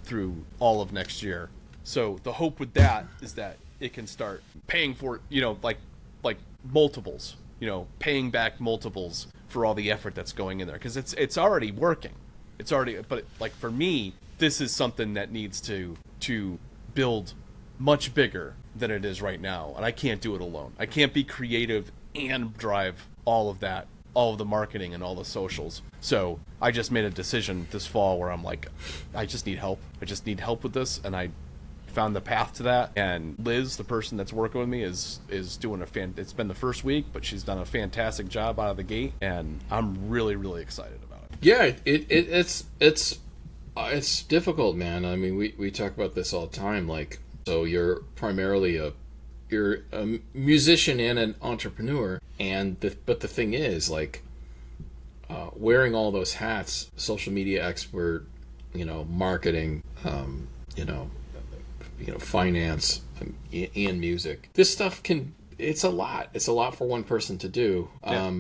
through all of next year. So the hope with that is that it can start paying for, like multiples, paying back multiples for all the effort that's going in there, because it's already working. But like for me, this is something that needs to build much bigger than it is right now, and I can't do it alone. I can't be creative and drive all of that, all of the marketing and all the socials. So I just made a decision this fall where I'm like, I just need help. I just need help with this, and I found the path to that. And Liz, the person that's working with me, is doing it's been the first week, but she's done a fantastic job out of the gate, and I'm really, really excited about it. Yeah, it's difficult, man. I mean, we talk about this all the time. Like, so you're primarily you're a musician and an entrepreneur, but the thing is, like, wearing all those hats, social media expert, marketing, finance, and music. This stuff it's a lot. It's a lot for one person to do. Yeah.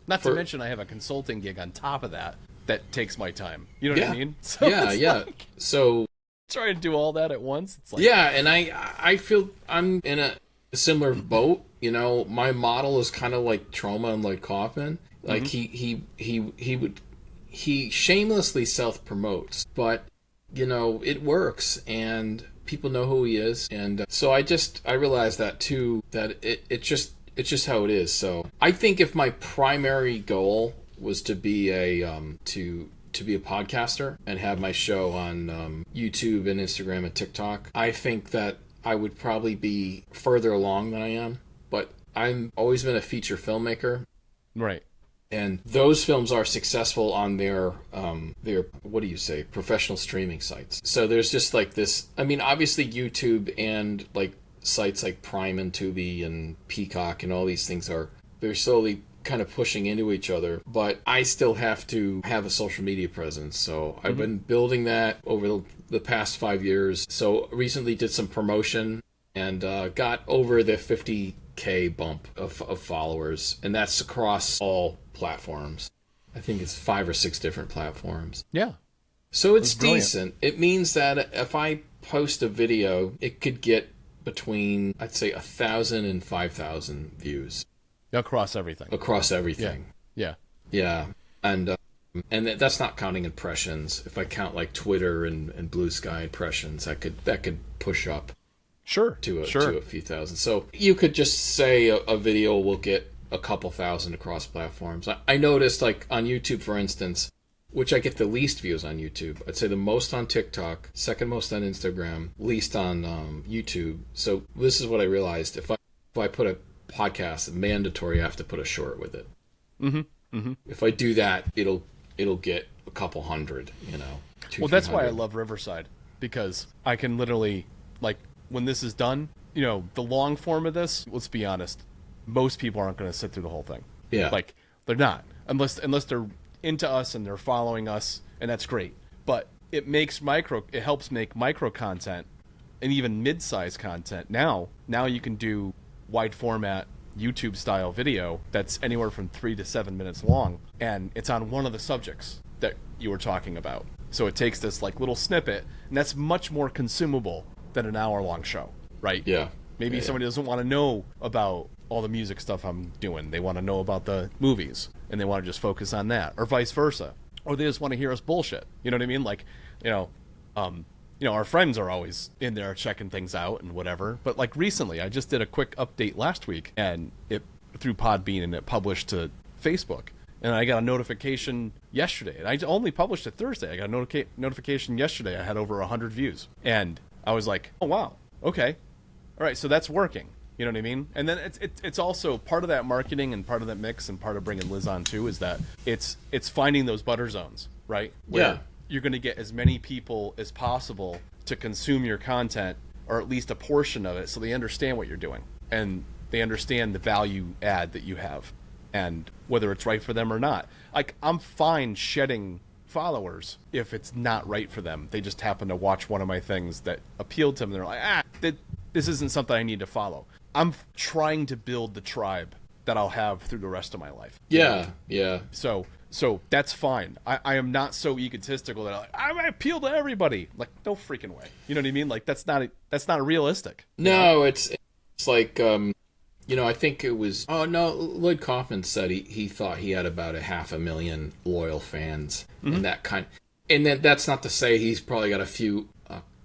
Not to mention I have a consulting gig on top of that takes my time. You know what I mean? So like, so trying to do all that at once. It's like, and I feel I'm in a similar boat. My model is kind of like Trauma and Lloyd Kaufman. Like, he shamelessly self-promotes, but it works, and people know who he is, and so I realized that too, that it's just how it is. So I think if my primary goal was to be a podcaster and have my show on YouTube and Instagram and TikTok, I think that I would probably be further along than I am. But I've always been a feature filmmaker, right? And those films are successful on their what do you say, professional streaming sites. So there's just like this. I mean, obviously YouTube and like sites like Prime and Tubi and Peacock and all these things they're slowly kind of pushing into each other, but I still have to have a social media presence. So I've been building that over the past 5 years. So recently did some promotion and got over the K bump of followers, and that's across all platforms. I think it's 5 or 6 different platforms. Yeah. So it's decent. It means that if I post a video, it could get between, I'd say, 1,000 and 5,000 views. Across everything. Across everything. Yeah. Yeah. And that's not counting impressions. If I count like Twitter and Blue Sky impressions, that could push up to a few thousand. So you could just say a video will get a couple thousand across platforms. I noticed, like on YouTube, for instance, which I get the least views on YouTube. I'd say the most on TikTok, second most on Instagram, least on YouTube. So this is what I realized: if I put a podcast, mandatory, I have to put a short with it. Mm-hmm. Mm-hmm. If I do that, it'll get a couple hundred. Well, that's why I love Riverside, because I can literally, like, when this is done, the long form of this. Let's be honest. Most people aren't going to sit through the whole thing. Yeah. Like, they're not. Unless they're into us and they're following us, and that's great. But it helps make micro content and even mid-size content. Now you can do wide format YouTube style video that's anywhere from 3 to 7 minutes long, and it's on one of the subjects that you were talking about. So it takes this like little snippet, and that's much more consumable than an hour-long show, right? Yeah. Maybe somebody doesn't want to know about all the music stuff I'm doing. They want to know about the movies, and they want to just focus on that, or vice versa. Or they just want to hear us bullshit. You know what I mean? Like, our friends are always in there checking things out and whatever. But like recently, I just did a quick update last week, and it through Podbean, and it published to Facebook. And I got a notification yesterday, and I only published it Thursday. I got a notification yesterday. I had over 100 views, and I was like, oh wow, okay, all right, so that's working. You know what I mean? And then it's also part of that marketing and part of that mix and part of bringing Liz on too is that it's finding those butter zones, right? Where you're going to get as many people as possible to consume your content, or at least a portion of it, so they understand what you're doing and they understand the value add that you have and whether it's right for them or not. Like, I'm fine shedding followers if it's not right for them. They just happen to watch one of my things that appealed to them. They're like, this isn't something I need to follow. I'm trying to build the tribe that I'll have through the rest of my life. Yeah, yeah. So that's fine. I am not so egotistical that I appeal to everybody. Like, no freaking way. You know what I mean? Like, that's not realistic. No, it's like I think it was. Oh no, Lloyd Kaufman said he thought he had about 500,000 loyal fans, and that kind. And that's not to say he's probably got a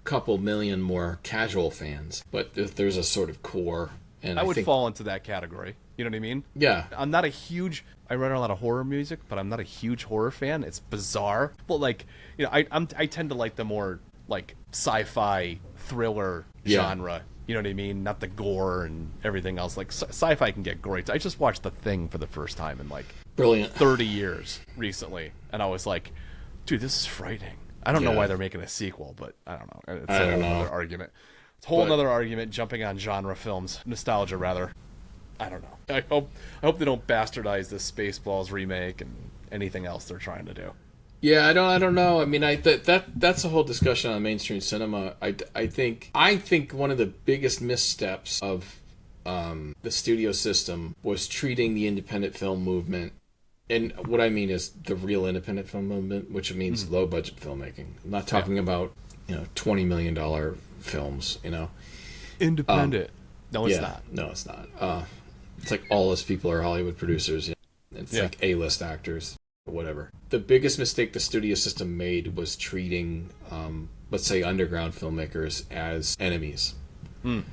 couple million more casual fans, but there's a sort of core. And I would fall into that category. You know what I mean? Yeah. I read a lot of horror music, but I'm not a huge horror fan. It's bizarre. But like, I tend to like the more like sci-fi thriller genre. You know what I mean? Not the gore and everything else. Like sci-fi can get gory. I just watched The Thing for the first time in like brilliant 30 years recently, and I was like, dude, this is frightening. I don't know why they're making a sequel, but I don't know. It's a whole other argument. It's a whole other argument, jumping on genre films. Nostalgia, rather. I don't know. I hope they don't bastardize this Spaceballs remake and anything else they're trying to do. Yeah, I don't know. I mean, that's a whole discussion on mainstream cinema. I think one of the biggest missteps of the studio system was treating the independent film movement. And what I mean is the real independent film movement, which means low budget filmmaking. I'm not talking about $20 million films. Independent. No, it's not. No, it's not. It's like all those people are Hollywood producers. It's like A-list actors or whatever. The biggest mistake the studio system made was treating, let's say, underground filmmakers as enemies. And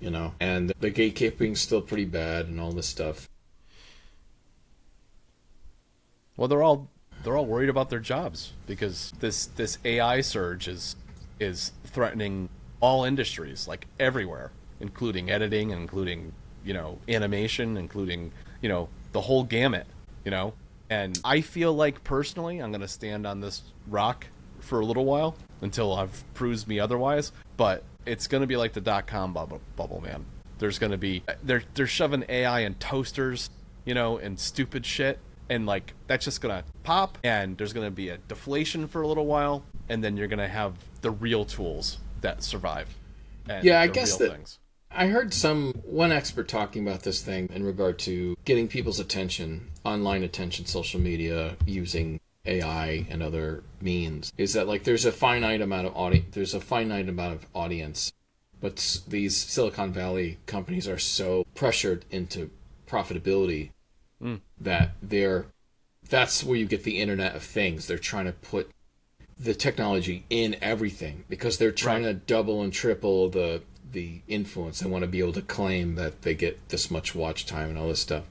the gatekeeping's still pretty bad and all this stuff. Well, they're all worried about their jobs because this AI surge is threatening all industries, like everywhere, including editing, and including animation, including the whole gamut. And I feel like personally, I'm gonna stand on this rock for a little while until I've proved me otherwise. But it's gonna be like the .com bubble, man. There's gonna be they're shoving AI in toasters, and stupid shit. And like that's just gonna pop, and there's gonna be a deflation for a little while, and then you're gonna have the real tools that survive. And I guess that. Things. I heard one expert talking about this thing in regard to getting people's attention, online attention, social media, using AI and other means, is that like there's a finite amount of audience, but these Silicon Valley companies are so pressured into profitability that that's where you get the Internet of Things. They're trying to put the technology in everything because they're trying to double and triple the influence. They want to be able to claim that they get this much watch time and all this stuff.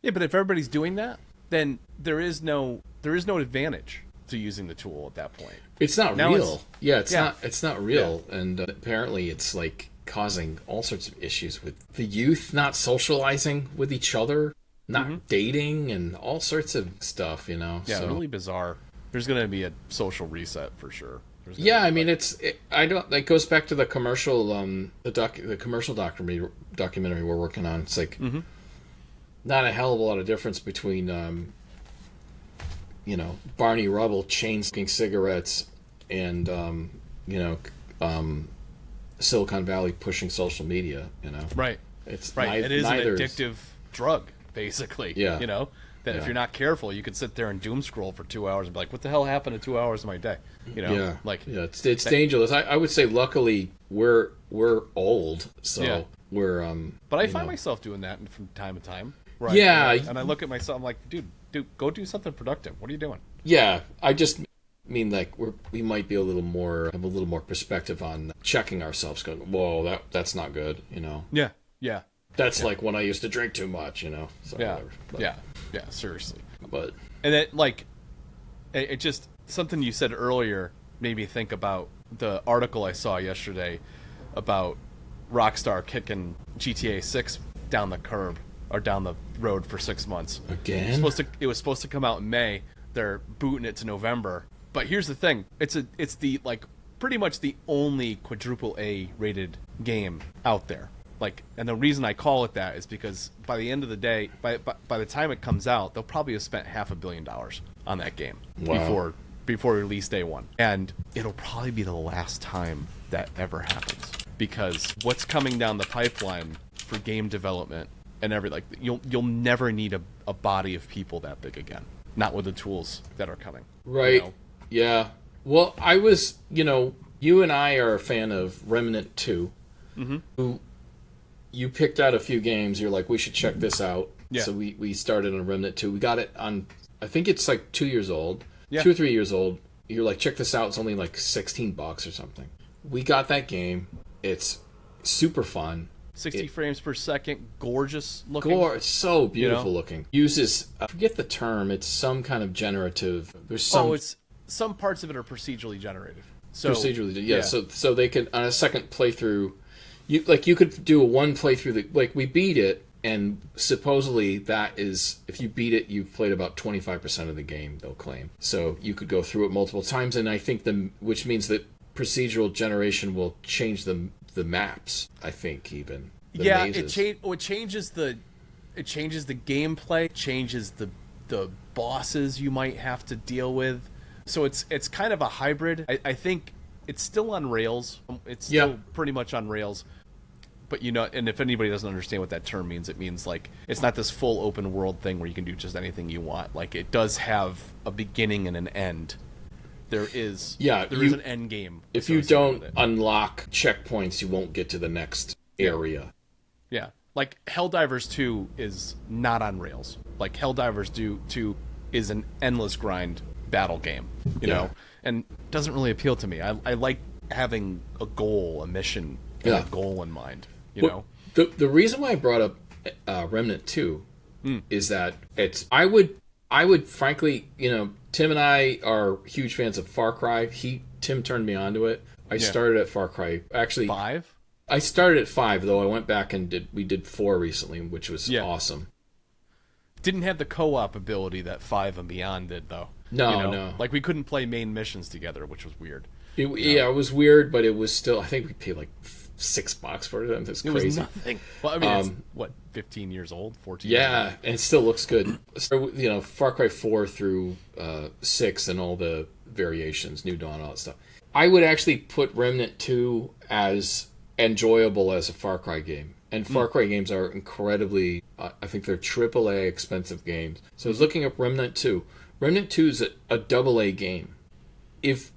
Yeah, but if everybody's doing that, then there is no advantage to using the tool at that point. It's not real. It's not real, and apparently it's like causing all sorts of issues with the youth not socializing with each other, not dating, and all sorts of stuff. Yeah, so. Really bizarre. There's going to be a social reset for sure. Yeah, I mean, it goes back to the commercial, the commercial documentary we're working on. It's like not a hell of a lot of difference between, Barney Rubble chain smoking cigarettes and, Silicon Valley pushing social media. Right. It's right. It is an addictive drug, basically. Yeah. That if you're not careful, you could sit there and doom scroll for 2 hours and be like, "What the hell happened in 2 hours of my day?" It's dangerous. I would say, luckily, we're old, so we're. But I find myself doing that from time to time. Right? And I look at myself, I'm like, dude, go do something productive. What are you doing? Yeah, I just mean like we might be have a little more perspective on checking ourselves. Going, whoa, that's not good. Yeah. That's like when I used to drink too much. So whatever. Yeah, seriously. But and it it just something you said earlier made me think about the article I saw yesterday about Rockstar kicking GTA 6 down the curb or down the road for 6 months. Again? It was supposed to come out in May. They're booting it to November. But here's the thing: it's the pretty much the only quadruple A rated game out there. And the reason I call it that is because by the end of the day, by the time it comes out, they'll probably have spent $500 million on that game before release day one, and it'll probably be the last time that ever happens because what's coming down the pipeline for game development and you'll never need a body of people that big again, not with the tools that are coming. Right? Yeah. Well, I was, you and I are a fan of Remnant 2, who. You picked out a few games. You're like, we should check this out. Yeah. So we started on Remnant 2. We got it on, I think it's like 2 years old. Yeah. 2 or 3 years old. You're like, check this out. It's only like $16 or something. We got that game. It's super fun. 60 frames per second. Gorgeous looking. It's so beautiful looking. Uses, I forget the term. It's some kind of generative. There's some. It's some parts of it are procedurally generated. So, yeah. So they can, on a second playthrough, you could do a one playthrough we beat it, and supposedly that is, if you beat it, you've played about 25% of the game, they'll claim. So you could go through it multiple times, and I think which means that procedural generation will change the maps, I think, even. Mazes. It changes the gameplay, changes the bosses you might have to deal with. So it's kind of a hybrid. I think it's still on rails. It's still pretty much on rails. But and if anybody doesn't understand what that term means, it means it's not this full open world thing where you can do just anything you want. It does have a beginning and an end. There is an end game. If you don't unlock checkpoints, you won't get to the next area. Yeah. Helldivers 2 is not on rails. Helldivers 2 is an endless grind battle game, you know, and doesn't really appeal to me. I like having a goal, a mission, and a goal in mind. The reason why I brought up Remnant 2 is that I would frankly, Tim and I are huge fans of Far Cry. Tim turned me onto it. I started at Far Cry. Actually, 5? I started at 5, though I went back and we did 4 recently, which was awesome. Didn't have the co-op ability that 5 and Beyond did, though. No. We couldn't play main missions together, which was weird. Yeah, it was weird, but it was still, I think we paid $6 for it. That's crazy. It was nothing. Well, I mean, it's, 15 years old? 14 years old? And it still looks good. Far Cry 4 through 6 and all the variations, New Dawn, all that stuff. I would actually put Remnant 2 as enjoyable as a Far Cry game. And Far Cry games are incredibly, I think they're AAA expensive games. So I was looking up Remnant 2. Remnant 2 is a AA game. If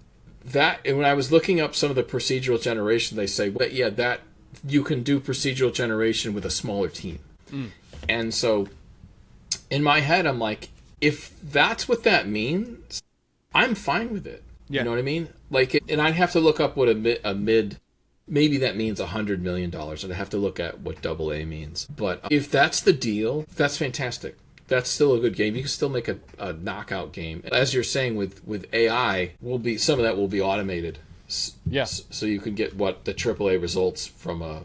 that, and when I was looking up some of the procedural generation, they say, well, yeah, that you can do procedural generation with a smaller team. And so in my head, I'm like, if that's what that means, I'm fine with it. Yeah. You know what I mean? Like, and I'd have to look up what a mid, maybe that means $100 million. And I have to look at what AA means. But if that's the deal, that's fantastic. That's still a good game. You can still make a knockout game. As you're saying, with AI, some of that will be automated. Yeah. So you can get the AAA results from a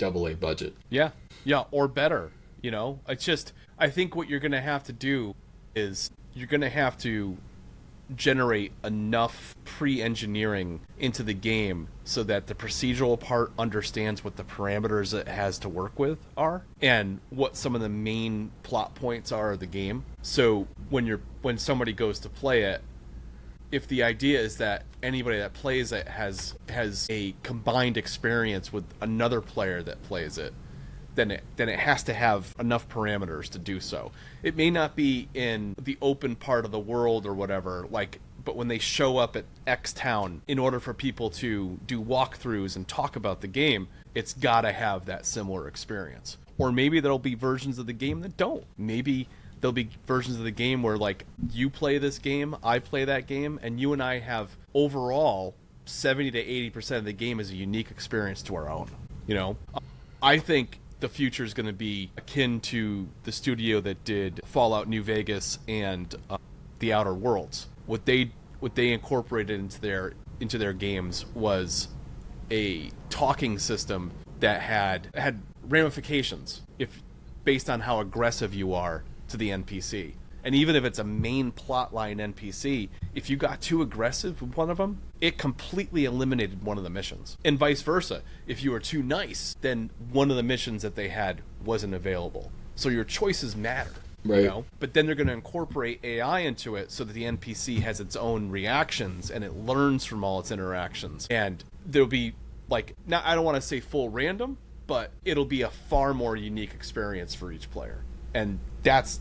AA budget. Yeah. Yeah, or better. You know, it's just, I think what you're going to have to do is you're going to have to generate enough pre-engineering into the game so that the procedural part understands what the parameters it has to work with are and what some of the main plot points are of the game. So when somebody goes to play it, if the idea is that anybody that plays it has a combined experience with another player that plays it, then it has to have enough parameters to do so. It may not be in the open part of the world or whatever, but when they show up at X town, in order for people to do walkthroughs and talk about the game, it's got to have that similar experience. Or maybe there'll be versions of the game that don't. Maybe there'll be versions of the game where, like, you play this game, I play that game, and you and I have overall 70 to 80% of the game as a unique experience to our own. You know, I think the future is going to be akin to the studio that did Fallout New Vegas and The Outer Worlds. What they incorporated into their games was a talking system that had ramifications if based on how aggressive you are to the NPC. And even if it's a main plotline NPC, if you got too aggressive with one of them, it completely eliminated one of the missions. And vice versa. If you were too nice, then one of the missions that they had wasn't available. So your choices matter. Right. You know? But then they're going to incorporate AI into it so that the NPC has its own reactions and it learns from all its interactions. And there'll be, like, now I don't want to say full random, but it'll be a far more unique experience for each player. And that's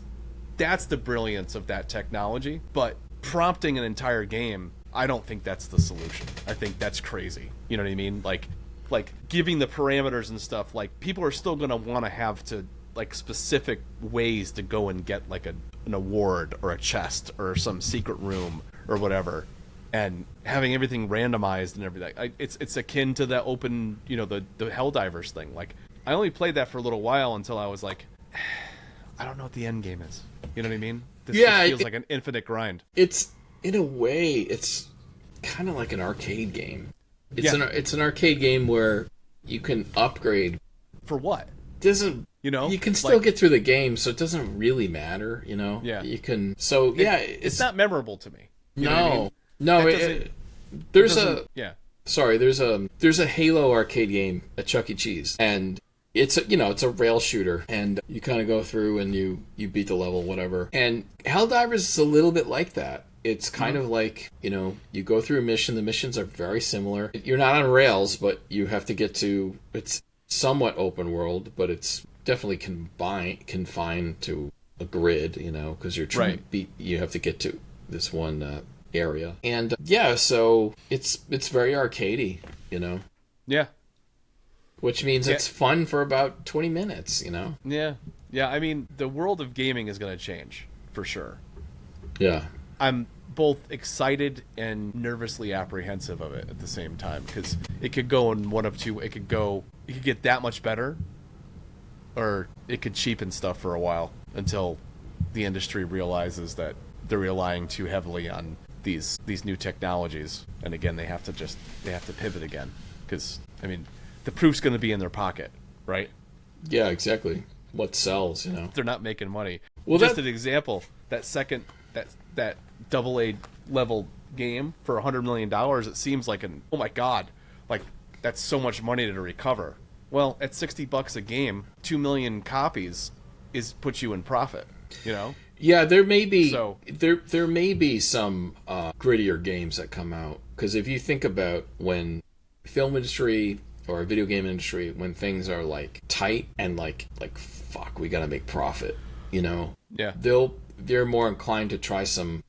the brilliance of that technology. But prompting an entire game, I don't think that's the solution. I think that's crazy. You know what I mean? Like giving the parameters and stuff, like, people are still going to want to have to, like, specific ways to go and get, like, an award or a chest or some secret room or whatever. And having everything randomized and everything. It's akin to the open, you know, the Helldivers thing. Like, I only played that for a little while until I was like, I don't know what the end game is. You know what I mean? This feels like an infinite grind. It's, in a way, it's kind of like an arcade game. It's an arcade game where you can upgrade. For what? Doesn't, you know? You can still get through the game, so it doesn't really matter, you know? Yeah. You can, so, yeah. It's not memorable to me. You know what I mean? No, there's a Halo arcade game at Chuck E. Cheese, and it's a rail shooter, and you kind of go through and you beat the level, whatever. And Helldivers is a little bit like that. It's kind of like, you know, you go through a mission. The missions are very similar. You're not on rails, but you have to get to. It's somewhat open world, but it's definitely confined to a grid, you know, because you're trying to beat. You have to get to this one area, and so it's very arcadey, you know. Yeah. Which means it's fun for about 20 minutes, you know? Yeah. Yeah, I mean, the world of gaming is going to change, for sure. Yeah. I'm both excited and nervously apprehensive of it at the same time, because it could go in one of two. It could get that much better, or it could cheapen stuff for a while until the industry realizes that they're relying too heavily on these new technologies. And again, they have to pivot again, because, I mean, the proof's going to be in their pocket, right? Yeah, exactly. What sells, you know? They're not making money. Well, just an example, that AA level game for $100 million, it seems like oh my God, like, that's so much money to recover. Well, at $60 a game, 2 million copies puts you in profit, you know? Yeah, there may be some grittier games that come out, because if you think about when film industry or a video game industry when things are like tight and like fuck, we gotta make profit, you know. Yeah. They're more inclined to try some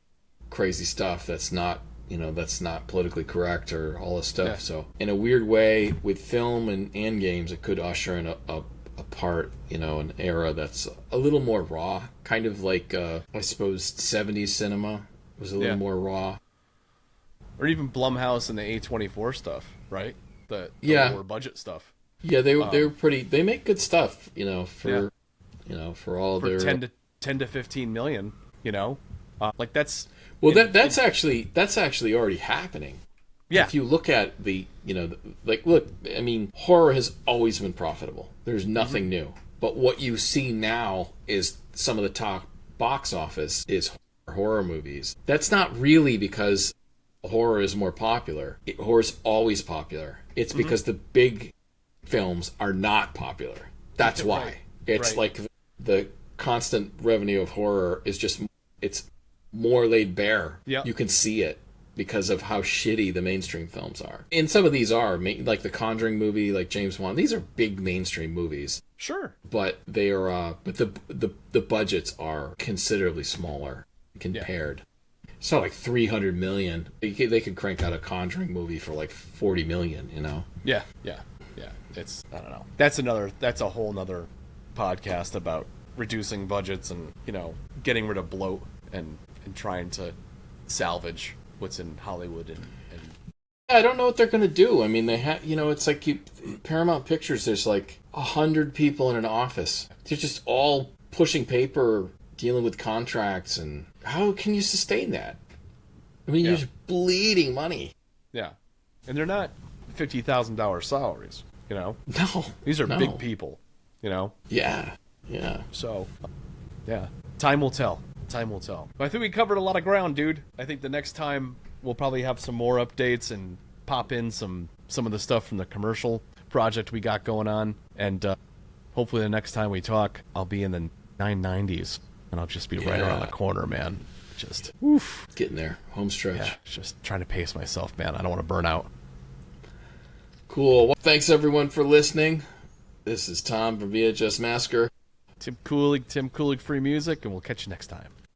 crazy stuff that's not, you know, that's not politically correct or all this stuff. Yeah. So in a weird way, with film and games, it could usher in a part, you know, an era that's a little more raw, kind of like I suppose 70s cinema was a little more raw. Or even Blumhouse and the A24 stuff, right? The lower budget stuff. Yeah, they were pretty. They make good stuff, you know, for you know, for all for their 10 to 15 million, you know, like that's that's actually already happening. Yeah. If you look at the, you know, look, I mean, horror has always been profitable. There's nothing new. But what you see now is some of the top box office is horror movies. That's not really because horror is more popular. Horror's always popular. It's because the big films are not popular. That's why. Right. It's like the constant revenue of horror is just, it's more laid bare. Yeah. You can see it because of how shitty the mainstream films are. And some of these are, like the Conjuring movie, like James Wan. These are big mainstream movies. Sure. But they are, but the budgets are considerably smaller compared. So like 300 million. They could crank out a Conjuring movie for like 40 million, you know? Yeah. It's, I don't know. That's a whole nother podcast about reducing budgets and, you know, getting rid of bloat and trying to salvage what's in Hollywood and I don't know what they're going to do. I mean, they have, you know, it's like Paramount Pictures, there's like 100 people in an office. They're just all pushing paper, dealing with contracts, and how can you sustain that? I mean, you're just bleeding money. Yeah. And they're not $50,000 salaries, you know? No. These are big people, you know? Yeah. So, yeah. Time will tell. Time will tell. But I think we covered a lot of ground, dude. I think the next time we'll probably have some more updates and pop in some of the stuff from the commercial project we got going on. And hopefully the next time we talk, I'll be in the 990s and I'll just be right around the corner, man. Just getting there. Home stretch. Yeah, just trying to pace myself, man. I don't want to burn out. Cool. Well, thanks everyone for listening. This is Tom from VHS Massacre. Tim Kulig, Free Music, and we'll catch you next time.